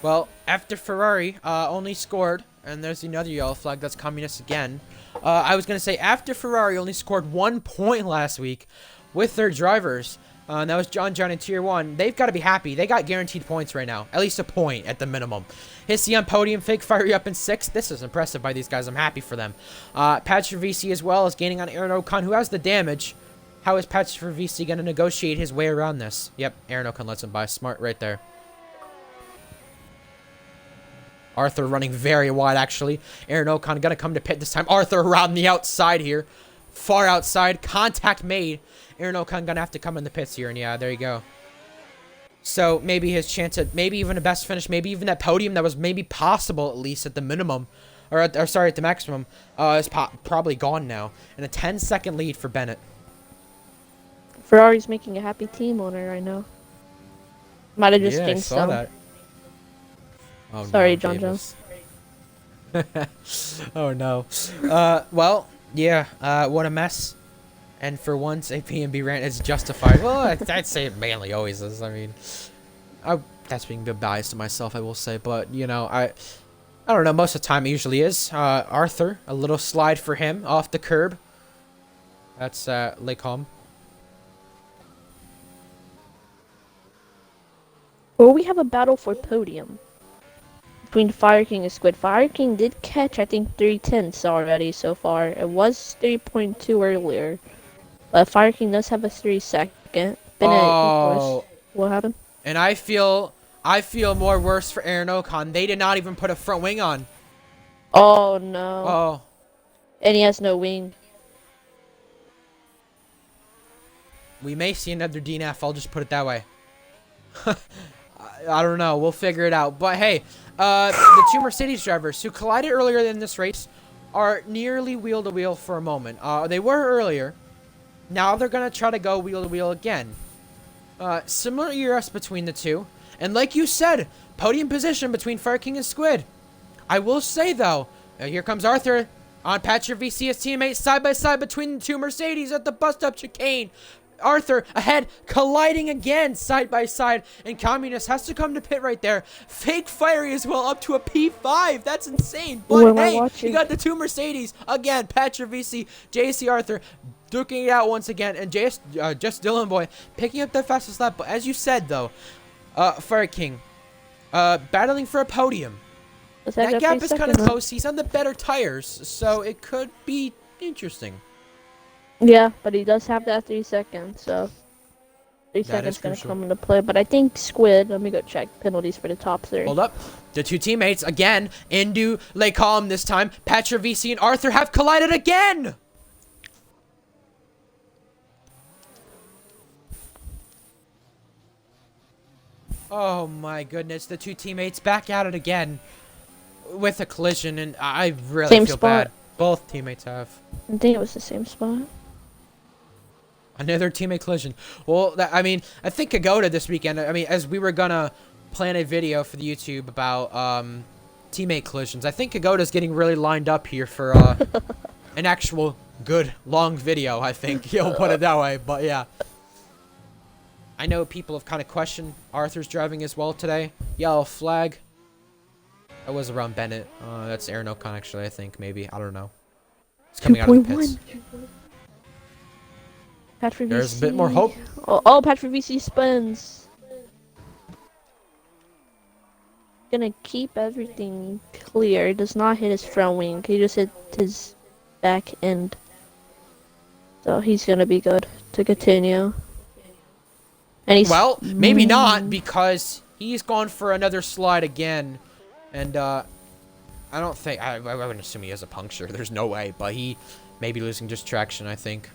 Well, after Ferrari only scored, and there's another yellow flag, that's Communist again. I was going to say, after Ferrari only scored 1 point last week with their drivers, that was John and Tier 1, they've got to be happy. They got guaranteed points right now. At least a point at the minimum. Hissy on podium, Fake Fiery up in 6th. This is impressive by these guys. I'm happy for them. Patch for VC as well is gaining on Aaron Ocon, who has the damage. How is Patch for VC going to negotiate his way around this? Yep, Aaron Ocon lets him by. Smart right there. Arthur running very wide, actually. Aaron Ocon going to come to pit this time. Arthur around the outside here. Far outside. Contact made. Aaron Ocon going to have to come in the pits here. And yeah, there you go. So maybe his chance at maybe even a best finish, maybe even that podium that was maybe possible at least at the minimum. Or sorry, at the maximum. Is probably gone now. And a 10-second lead for Bennett. Ferrari's making a happy team owner right now. Might have just jinxed them. That. Oh, sorry, no, John Jones. Oh no. Well, yeah. What a mess. And for once, a P&B rant is justified. Well, I'd say it mainly always is. I mean, that's being a bit biased to myself, I will say. But you know, I don't know. Most of the time, it usually is. Arthur, a little slide for him off the curb. That's Lecom. Well, we have a battle for podium between Fire King and Squid. Fire King did catch, I think, 3/10 already so far. It was 3.2 earlier. But Fire King does have a 3-second. Oh. What happened? And I feel more worse for Aaron Ocon. They did not even put a front wing on. Oh, no. Oh. And he has no wing. We may see another DNF. I'll just put it that way. I don't know. We'll figure it out. But hey, the two Mercedes drivers who collided earlier in this race are nearly wheel-to-wheel for a moment. They were earlier. Now they're going to try to go wheel-to-wheel again. Similar ERS between the two. And like you said, podium position between Fire King and Squid. I will say, though, here comes Arthur. On Patrick VC's teammates side by side between the two Mercedes at the bus stop chicane. Arthur ahead, colliding again side by side, and Communist has to come to pit right there. Fake Fiery as well, up to a P5. That's insane. But hey, you got the two Mercedes again. Patrick VC, JC Arthur duking it out once again, and just Dylan Boy picking up the fastest lap. But as you said though, Fire King, battling for a podium. That gap is kind of close. He's on the better tires, so it could be interesting. Yeah, but he does have that 3 seconds, so 3 seconds gonna come into play. But I think Squid, let me go check penalties for the top 3. Hold up. The two teammates, again, into Lake Column this time. Patra VC and Arthur have collided again! Oh my goodness, the two teammates back at it again with a collision, and I really feel bad. Both teammates have. I think it was the same spot. Another teammate collision. Well, I mean, I think Kagoda this weekend, I mean, as we were gonna plan a video for the YouTube about teammate collisions, I think Kagoda's getting really lined up here for an actual good long video, I think. You'll put it that way, but yeah. I know people have kind of questioned Arthur's driving as well today. Yellow flag. That was around Bennett. That's Aaron Ocon, actually, I think, maybe. I don't know. It's coming out of the pits. Patrick There's VC. a bit more hope. Oh, Patrick VC spins. Gonna keep everything clear. He does not hit his front wing. He just hit his back end. So he's gonna be good to continue. And he's maybe not, because he's gone for another slide again. And I don't think I wouldn't assume he has a puncture. There's no way, but he may be losing just traction, I think.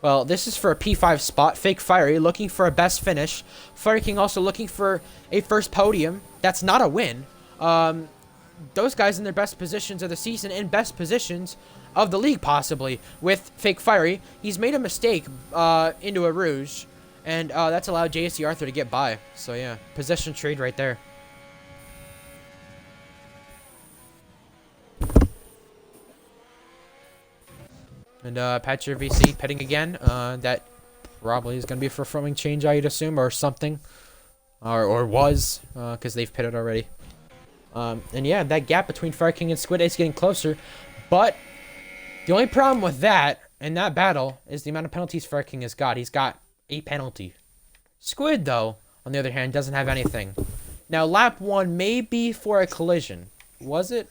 Well, this is for a P5 spot. Fake Fiery looking for a best finish. Fire King also looking for a first podium. That's not a win. Those guys in their best positions of the season and best positions of the league, possibly, with Fake Fiery. He's made a mistake into a Rouge, and that's allowed JSC Arthur to get by. So, yeah, possession trade right there. And Patcher VC pitting again. That probably is going to be for a front wing change, I'd assume, or something. Or was, because they've pitted already. And yeah, that gap between Fire King and Squid is getting closer. But the only problem with that, in that battle, is the amount of penalties Fire King has got. He's got a penalty. Squid, though, on the other hand, doesn't have anything. Now, lap 1 may be for a collision. Was it?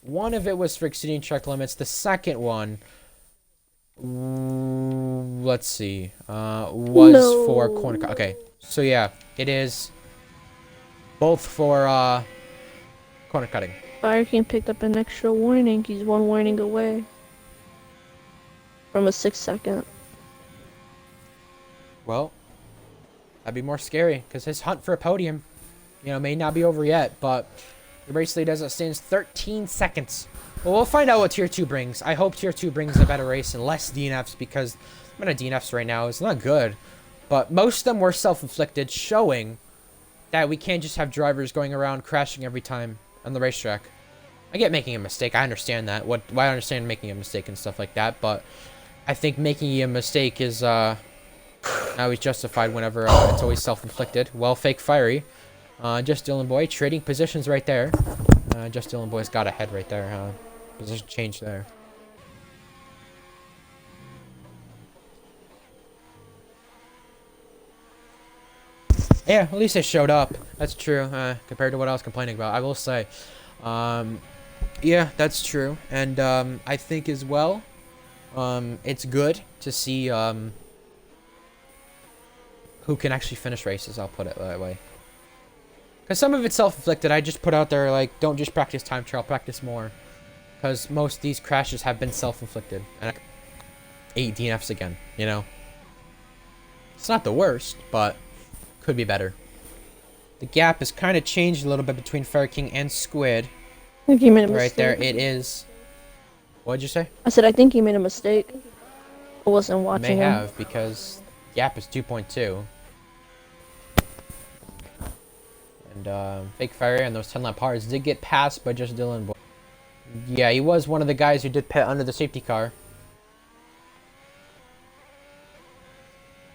One of it was for exceeding track limits. The second one... let's see. Was for corner cut. Okay, so yeah, it is both for corner cutting. Fire King picked up an extra warning. He's 1 warning away from a 6 second. Well, that'd be more scary because his hunt for a podium, you know, may not be over yet. But the race lead as it stands, 13 seconds. Well, we'll find out what Tier 2 brings. I hope Tier 2 brings a better race and less DNFs, because the amount of DNFs right now is not good. But most of them were self-inflicted, showing that we can't just have drivers going around crashing every time on the racetrack. I get making a mistake. I understand that. I understand making a mistake and stuff like that. But I think making a mistake is always justified whenever it's always self-inflicted. Well, Fake Fiery. Just Dylan Boy trading positions right there. Just Dylan Boy's got ahead right there. Position change there. Yeah, at least it showed up. That's true, compared to what I was complaining about. I will say. Yeah, that's true. And I think as well, it's good to see who can actually finish races, I'll put it that way. Because some of it's self-inflicted. I just put out there, like, don't just practice time trial, practice more. Because most of these crashes have been self-inflicted. And 8 DNFs again, you know? It's not the worst, but could be better. The gap has kind of changed a little bit between Fire King and Squid. I think he made a mistake. Right there, it is. What'd you say? I said I think he made a mistake. I wasn't watching him. May have, because gap is 2.2. And Fake Fire and those 10 lap cars did get passed by just Dylan Boy. Yeah, he was one of the guys who did pit under the safety car.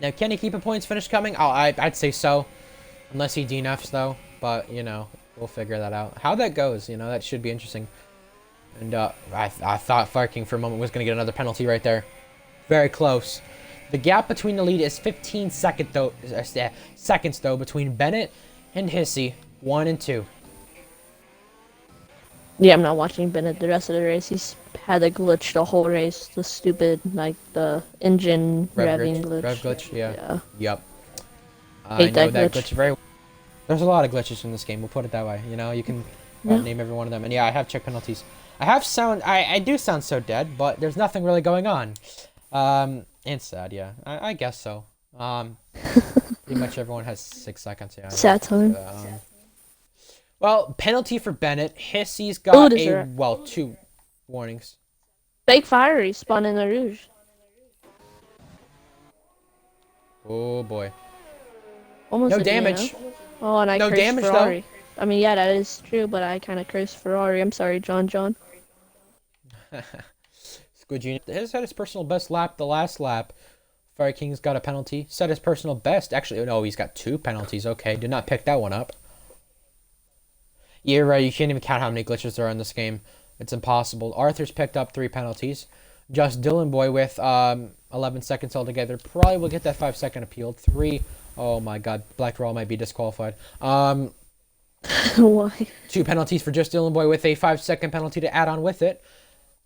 Now, can he keep a points finish coming? Oh, I'd say so. Unless he DNFs, though. But, you know, we'll figure that out. How that goes, you know, that should be interesting. And I thought Fire King for a moment was going to get another penalty right there. Very close. The gap between the lead is 15 seconds, though, between Bennett and Hissy. 1 and 2. Yeah, I'm not watching Bennett the rest of the race. He's had a glitch the whole race. The stupid, like, the engine revving glitch. Rev glitch, yeah. Yep. I know that glitch very well. There's a lot of glitches in this game, we'll put it that way. You know, you can name every one of them. And yeah, I have check penalties. I do sound so dead, but there's nothing really going on. It's sad, yeah. I guess so. Pretty much everyone has 6 seconds, yeah. Sad time. Well, penalty for Bennett. Hissy's got two warnings. Fake fiery spun in the Rouge. Oh boy. Almost no damage. Oh, and I no cursed damage Ferrari. though. I mean, yeah, that is true, but I kind of cursed Ferrari. I'm sorry, John. Squid Junior has had his personal best lap the last lap. Fire King's got a penalty. Set his personal best. Actually, no, he's got 2 penalties. Okay, did not pick that one up. Yeah, right. You can't even count how many glitches there are in this game. It's impossible. Arthur's picked up 3 penalties. Just Dylan Boy with 11 seconds altogether. Probably will get that 5-second appeal. 3. Oh my God, Black Roll might be disqualified. Why? 2 penalties for Just Dylan Boy with a 5-second penalty to add on with it.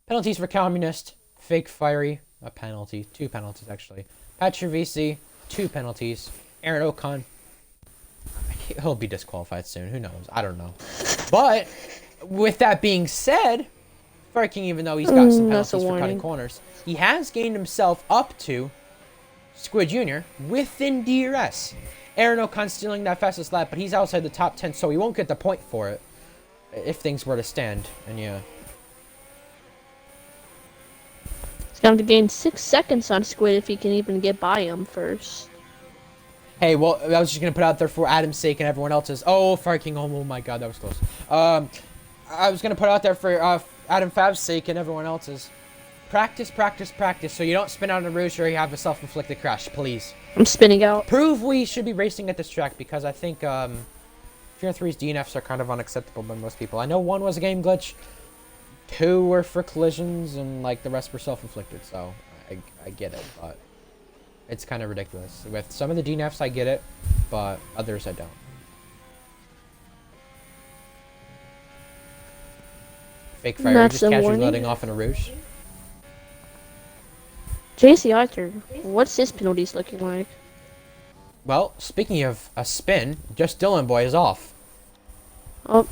Penalties for Communist, Fake Fiery, a penalty. 2 penalties actually. Patrick VC, 2 penalties. Aaron Ocon, he'll be disqualified soon. Who knows? I don't know. But with that being said, Fire King, even though he's got some penalties for cutting corners, he has gained himself up to Squid Jr. within DRS. Aaron Ocon stealing that fastest lap, but he's outside the top 10, so he won't get the point for it if things were to stand. And yeah. He's going to gain 6 seconds on Squid if he can even get by him first. Hey, well, I was just going to put out there for Adam's sake and everyone else's. Oh, Fire King, oh my God, that was close. I was going to put out there for Adam Fav's sake and everyone else's. Practice, practice, practice, so you don't spin out in a rouge or you have a self-inflicted crash, please. I'm spinning out. Prove we should be racing at this track, because I think Tier 3's DNFs are kind of unacceptable by most people. I know 1 was a game glitch, 2 were for collisions, and like the rest were self-inflicted, so I get it, but it's kind of ridiculous. With some of the DNFs, I get it, but others I don't. Fake Fire just casually letting off in a rouge. JC Arthur, what's his penalties looking like? Well, speaking of a spin, Just Dylan Boy is off. Oh.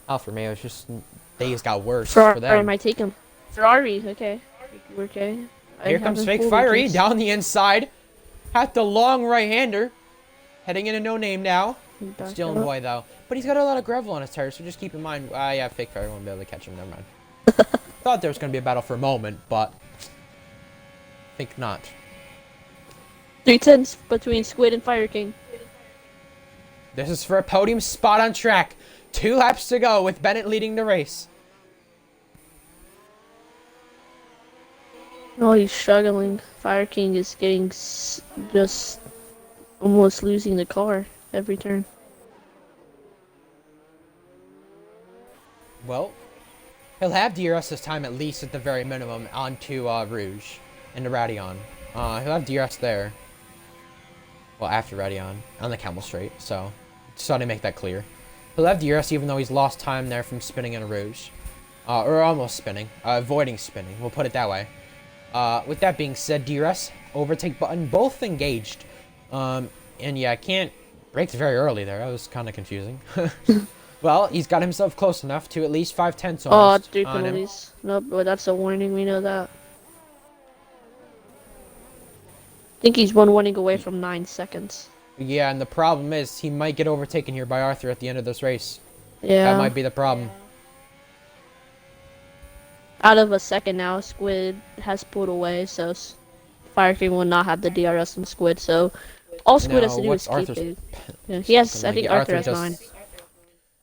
Alfa Romeo's just days got worse Ferrari for them. might take him. Ferrari, okay. Okay. Here comes Fake Fiery down the inside. At the long right-hander. Heading into no name now. Dylan Boy though. But he's got a lot of gravel on his tires, so just keep in mind. Yeah, Fake Fiery won't be able to catch him. Never mind. Thought there was going to be a battle for a moment, but think not. 3/10 between Squid and Fire King. This is for a podium spot on track. 2 laps to go with Bennett leading the race. Oh, he's struggling. Fire King is getting just almost losing the car every turn. Well, he'll have DRS this time, at least at the very minimum, onto Rouge and the Radion. He'll have DRS there. Well, after Radion, on the Camel Straight, so just thought I'd make that clear. He'll have DRS even though he's lost time there from spinning in a Rouge. Or almost spinning. Avoiding spinning, we'll put it that way. With that being said, DRS, overtake button, both engaged. And yeah, I can't brake very early there. That was kind of confusing. Well, he's got himself close enough to at least 5/10 almost. Oh, 3 penalties. Nope, but that's a warning. We know that. I think he's 1 warning away from 9 seconds. Yeah, and the problem is he might get overtaken here by Arthur at the end of this race. Yeah. That might be the problem. Out of a second now, Squid has pulled away, so Fire King will not have the DRS on Squid, so all Squid has to do is keep it. Yeah, he has, I think Arthur has 9.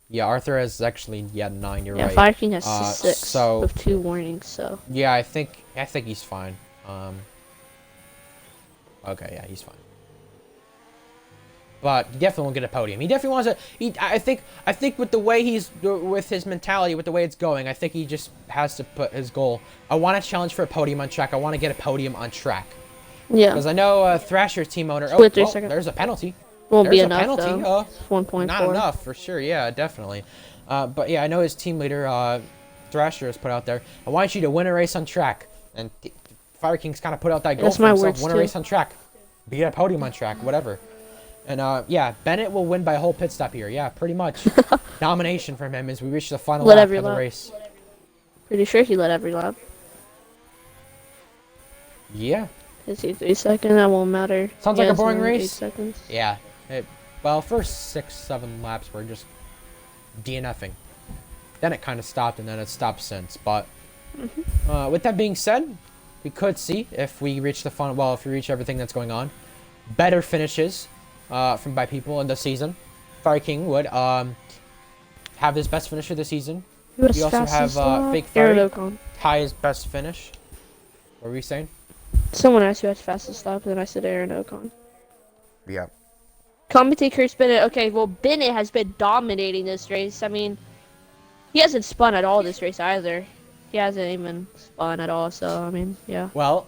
Yeah, Arthur has actually 9. You're Yeah, right. Fire King has 6 So with 2 warnings. So yeah, I think he's fine. Okay, yeah, he's fine. But he definitely won't get a podium. He definitely wants to. I think with the way with his mentality, with the way it's going, I think he just has to put his goal. I want to challenge for a podium on track. I want to get a podium on track. yeah. Because I know Thrasher's team owner. Oh, Wait 3 well, seconds. there's a penalty. Won't be There's a enough penalty. though. 1.4. Not enough for sure. Yeah, definitely. But yeah, I know his team leader, Thrasher, has put out there. I want you to win a race on track, and Fire King's kind of put out that goal That's for my himself. words Win a too. race on track, be a podium on track, whatever. And yeah, Bennett will win by a whole pit stop here. Yeah, pretty much. Domination from him as we reach the final lap of the race. Pretty sure he led every lap. Yeah. Is he 3 seconds? That won't matter. Sounds like a boring race. 8 seconds. Yeah. Well, first 6, 7 laps were just DNFing. Then it kind of stopped, and then it stopped since. But with that being said, we could see if we reach the final. Well, if we reach everything that's going on, better finishes by people in the season. Fire King would have his best finish of the season. We also have Fake Fire tie his best finish. What were we saying? Someone asked who has fastest lap, and then I said Aaron Ocon. Yeah. Commentate Chris Bennett. Okay, well, Bennett has been dominating this race. I mean, he hasn't spun at all this race either. He hasn't even spun at all, so, I mean, yeah. Well,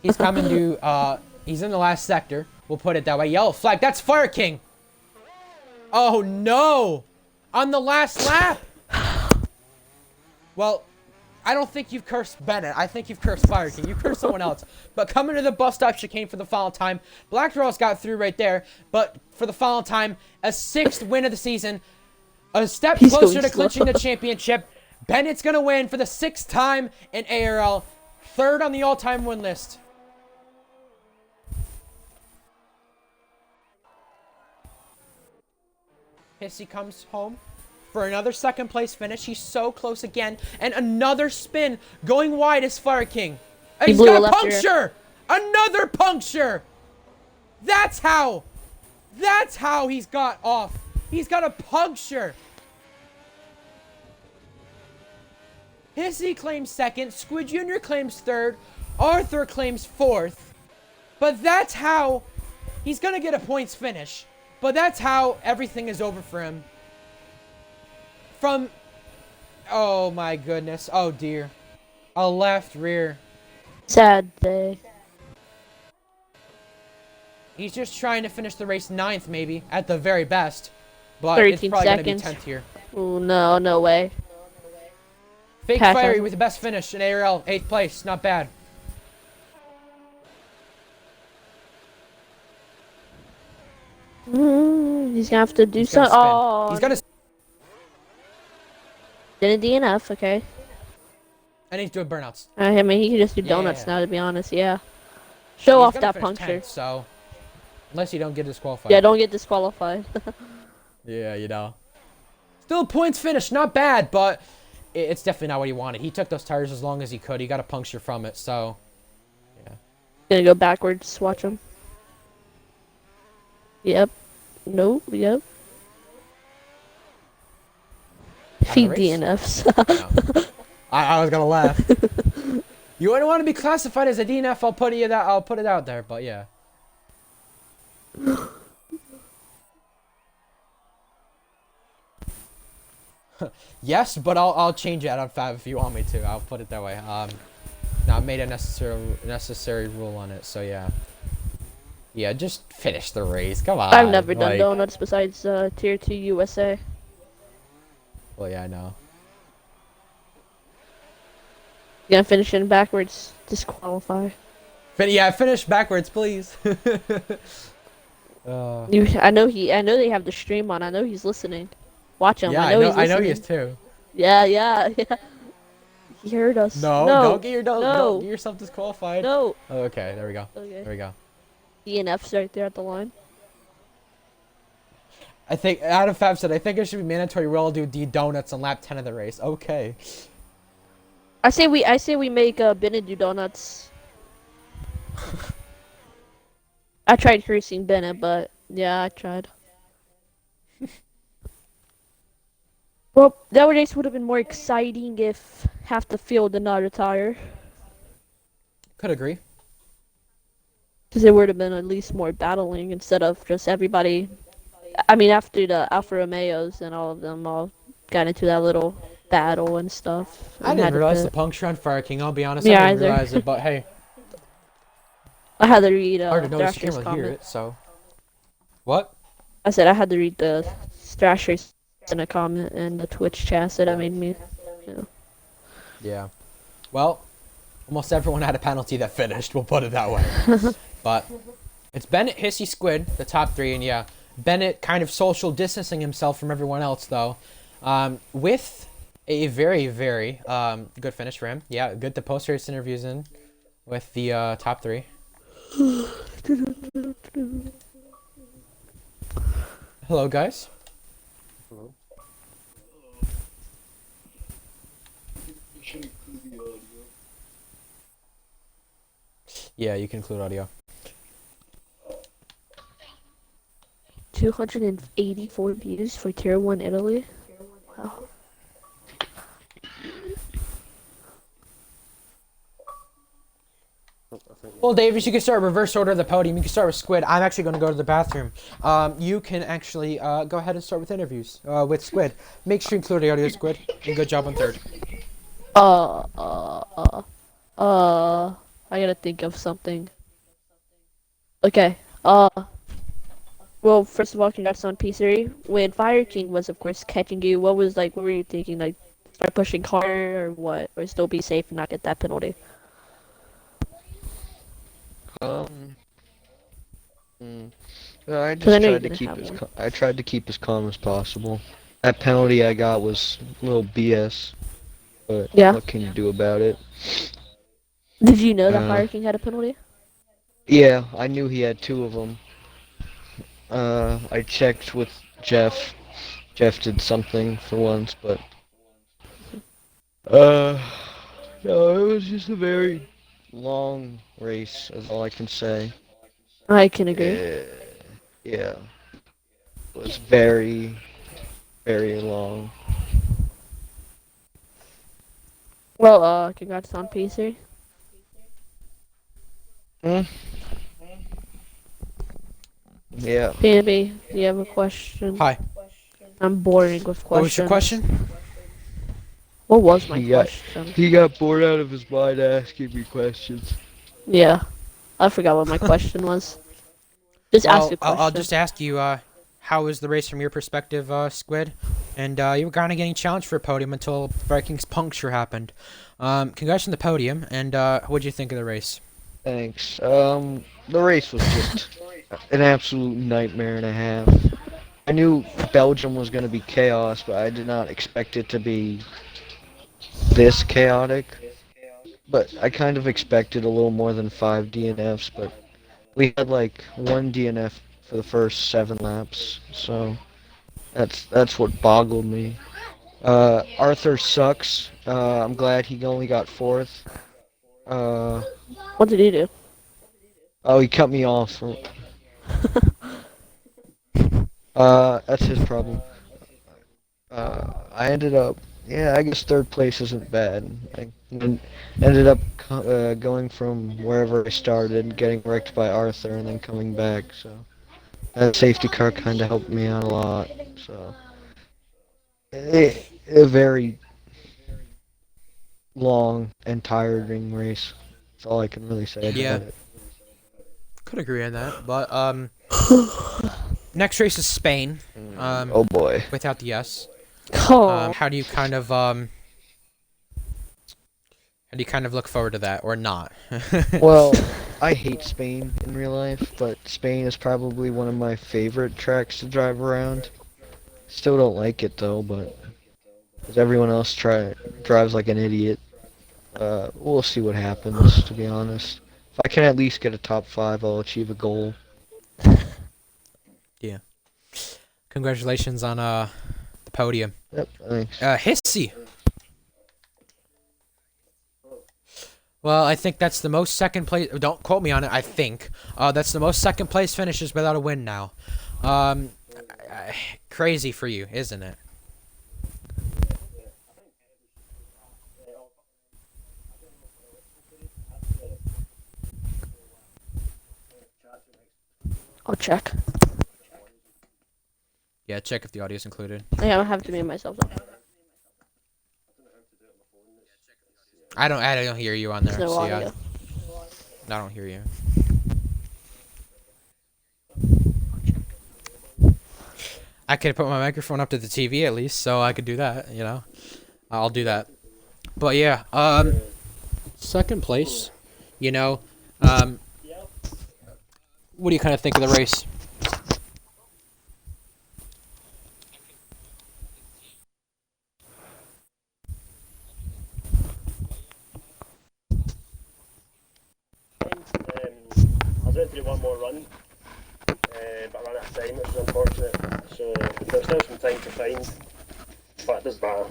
he's coming to, he's in the last sector. We'll put it that way. Yellow flag. That's Fire King. Oh, no. On the last lap. Well, I don't think you've cursed Bennett. I think you've cursed Fire King. You cursed someone else. But coming to the bus stop chicane for the final time. Black Girls got through right there. But for the final time, a 6th win of the season. A step closer to clinching the championship. Bennett's going to win for the 6th time in ARL. 3rd on the all-time win list. Hissy comes home for another 2nd place finish. He's so close again. And another spin going wide is Fire King. And he's got a puncture. Another puncture. That's how he's got off. He's got a puncture. Hissy claims 2nd. Squid Jr. claims 3rd. Arthur claims 4th. But that's how he's going to get a points finish. But that's how everything is over for him. Oh my goodness. Oh dear. A left rear. Sad day. He's just trying to finish the race 9th maybe. At the very best. But 13 it's probably going to be seconds. 10th here. Oh, no, no way. Fake Fiery with the best finish in ARL. 8th place. Not bad. He's gonna have to do something. Oh, he's gonna. Didn't DNF, okay. And he's doing burnouts. I mean, he can just do donuts now, to be honest. Yeah. Show off that puncture. 10th, so unless you don't get disqualified. Yeah, don't get disqualified. Yeah, you know. Still a points finish, not bad, but it's definitely not what he wanted. He took those tires as long as he could. He got a puncture from it, so yeah. Gonna go backwards. Watch him. Yep. Nope. Yep. He DNFs. No. I was gonna laugh. You wouldn't want to be classified as a DNF. I'll put it out there, but yeah. Yes, but I'll change it on Fab if you want me to. I'll put it that way. Now I made a necessary rule on it, so yeah. Yeah, just finish the race. Come on. I've never done donuts besides Tier 2 USA. Well, yeah, I know. You gonna finish in backwards? Disqualify. Yeah, finish backwards, please. I know they have the stream on. I know he's listening. Watch him. Yeah, I know he's listening. I know he is too. Yeah. He heard us. No, don't get yourself disqualified. No. Oh, okay, there we go. Okay. There we go. DNF's right there at the line. I think Adam Fab said, I think it should be mandatory. We'll all do donuts on lap 10 of the race. Okay. I say we make Bennett do donuts. I tried cursing Bennett, but yeah, I tried. Well, that race would have been more exciting if half the field did not retire. Could agree. Because it would have been at least more battling instead of just everybody. I mean, after the Alfa Romeos and all of them all got into that little battle and stuff I and didn't had to realize the pit. puncture on Fire King. I'll be honest, I Me didn't either. realize it, but hey, I had to read hard to notice. You can't Thrasher's really hear comment. it, so. What? I said I had to read the Thrasher's in a comment and the Twitch chat said that made me, you know. Yeah. Well, almost everyone had a penalty that finished. We'll put it that way. But it's Bennett, Hissy, Squid, the top three, and yeah, Bennett kind of social distancing himself from everyone else though, with a very, very good finish for him. Yeah, good the post race interviews in with the top three. Hello, guys. Hello? Yeah, you can include audio. 284 views for Tier 1 Italy. Wow. Well, Davis, you can start reverse order of the podium. You can start with Squid. I'm actually going to go to the bathroom. You can actually go ahead and start with interviews with Squid. Make sure you include the audio, Squid. And good job on third. I gotta think of something. Okay, well, first of all, congrats on P3. When Fire King was, of course, catching you, what were you thinking? Like, start pushing harder or what? Or still be safe and not get that penalty? Um, I Because I just know you're tried to gonna keep have as one. I tried to keep as calm as possible. That penalty I got was a little BS, but Yeah. what can you do about it? Did you know that Uh, Fire King had a penalty? yeah, I knew he had two of them. I checked with Jeff. Jeff did something for once, but uh, no, it was just a very long race. Is all I can say. I can agree. Yeah, it was very, very long. Well, congrats on P3. Hmm? Yeah. PNB, do you have a question? Hi. I'm boring with questions. What was your question? What was my He got question? he got bored out of his mind asking me questions. Yeah, I forgot what my question was. Just ask Well, a question. I'll just ask you, how was the race from your perspective, Squid? And you were kind of getting challenged for a podium until Vikings puncture happened. Congrats on the podium, and what'd you think of the race? Thanks. The race was just an absolute nightmare and a half. I knew Belgium was going to be chaos, but I did not expect it to be this chaotic. But I kind of expected a little more than 5 DNFs, but we had like 1 DNF for the first 7 laps, so that's what boggled me. Arthur sucks. I'm glad he only got fourth. Uh, What did he do? oh, he cut me off. That's his problem. I ended up, yeah, I guess third place isn't bad. Ended up going from wherever I started, getting wrecked by Arthur, and then coming back. So that safety car kind of helped me out a lot. So a very long and tiring race. That's all I can really say Yeah, about it. could agree on that. But next race is Spain. Oh boy. Without the S. Oh, How do you kind of look forward to that, or not? Well, I hate Spain in real life, but Spain is probably one of my favorite tracks to drive around. Still don't like it though, but as everyone else drives like an idiot. We'll see what happens, to be honest. If I can at least get a top 5, I'll achieve a goal. Yeah. Congratulations on the podium. Yep, thanks. Hissy. Well, I think that's the most second place. Don't quote me on it. I think that's the most second place finishes without a win now. Crazy for you, isn't it? I'll check. Yeah, check if the audio's included. Yeah, I'll have to mute myself. I don't hear you on There's there. no So yeah, audio. I don't hear you. I could put my microphone up to the TV at least, so I could do that. You know, I'll do that. But yeah, second place. You know, what do you kind of think of the race? I was meant to do one more run, but I ran out of time, which was unfortunate. So there's still some time to find, but it doesn't matter.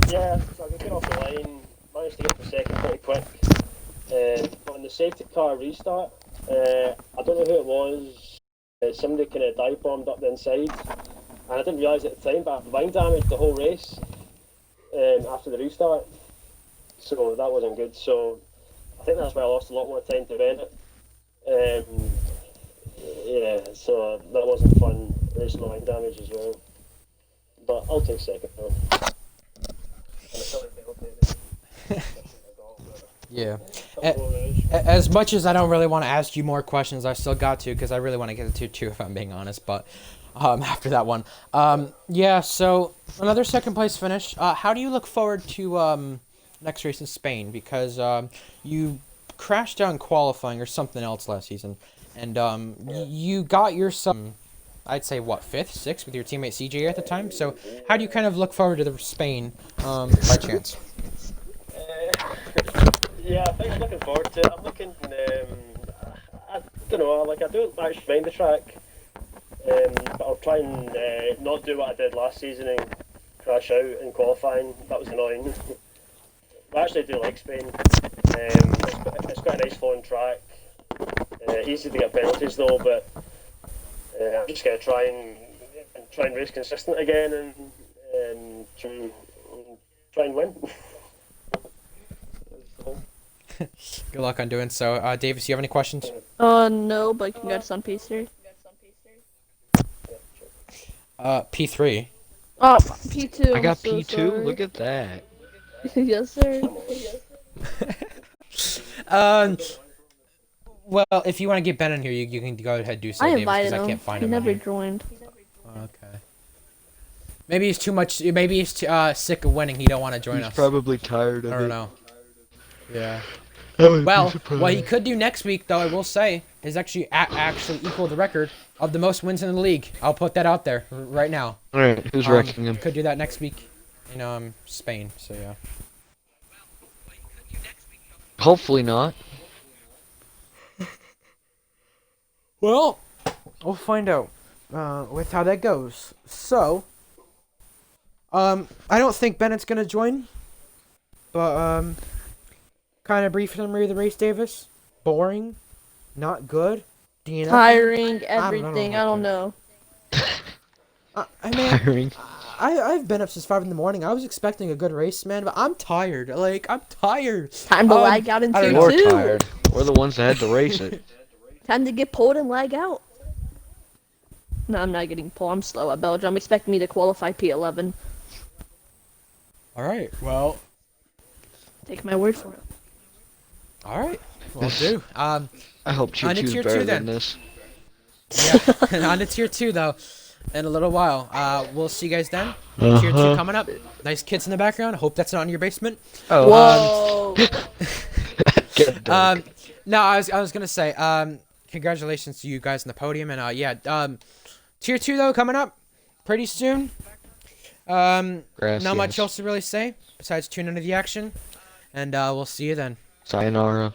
Yeah, so I could get off the line, managed to get to second pretty quick. But on the safety car restart, I don't know who it was. Somebody kind of dive bombed up the inside, and I didn't realise at the time, but I had wing damage the whole race after the restart. So that wasn't good. So I think that's why I lost a lot more time to bend it. Yeah, so that wasn't fun. Racing my wing damage as well. But I'll take second though. Yeah. As much as I don't really want to ask you more questions, I still got to because I really want to get to tier 2 if I'm being honest. But after that one, yeah. So another second place finish. How do you look forward to next race in Spain? Because you crashed out in qualifying or something else last season, and you got yourself, I'd say what, 5th, 6th with your teammate CJ at the time. So how do you kind of look forward to the Spain by chance? Yeah, I think I'm looking forward to it. I'm looking, I don't know, like I don't actually mind the track, but I'll try and not do what I did last season and crash out in qualifying. That was annoying. I actually do like Spain. It's quite a nice flowing track. Easy to get penalties though, but I'm just gonna try and race consistent again and try and win. Good luck on doing so. Davis, you have any questions? No, but congrats on P3. P3. Oh, P2. I got I'm so P2. sorry. Look at that. Yes, sir. Well, if you want to get Ben in here, you can go ahead and do so, I Davis, invited because I him. can't find He him. never in here. joined. Okay. Maybe he's too much. Maybe he's too, sick of winning. He don't want to join He's us. probably tired of I it. don't know. Yeah. I wouldn't be Well, surprised. what he could do next week, though, I will say, is actually equal the record of the most wins in the league. I'll put that out there right now. All right, who's wrecking him? Could do that next week in Spain. So yeah. Hopefully not. Well, we'll find out with how that goes. So, I don't think Bennett's gonna join, but kind of brief summary of the race, Davis. Boring, not good, DNF. Tiring, everything. I don't know. I mean, Tiring. I've been up since 5 in the morning. I was expecting a good race, man, but I'm tired. Like, I'm tired. Time to lag out in I don't tier know. We're 2. tired. We're the ones that had to race it. Time to get pulled and lag out. No, I'm not getting pulled. I'm slow at Belgium. I'm expecting me to qualify P11. All right. Well. Take my word for it. All right. Will do. I hope tier On to 2's tier better 2 than then. this. Yeah. On to tier 2 though. In a little while. We'll see you guys then. Tier 2 coming up. Nice kids in the background. Hope that's not in your basement. Oh, Whoa. get dark. No, I was gonna say, congratulations to you guys on the podium, and yeah, tier 2 though coming up pretty soon. Not much Gracias. else to really say besides tune into the action, and we'll see you then. Sayonara.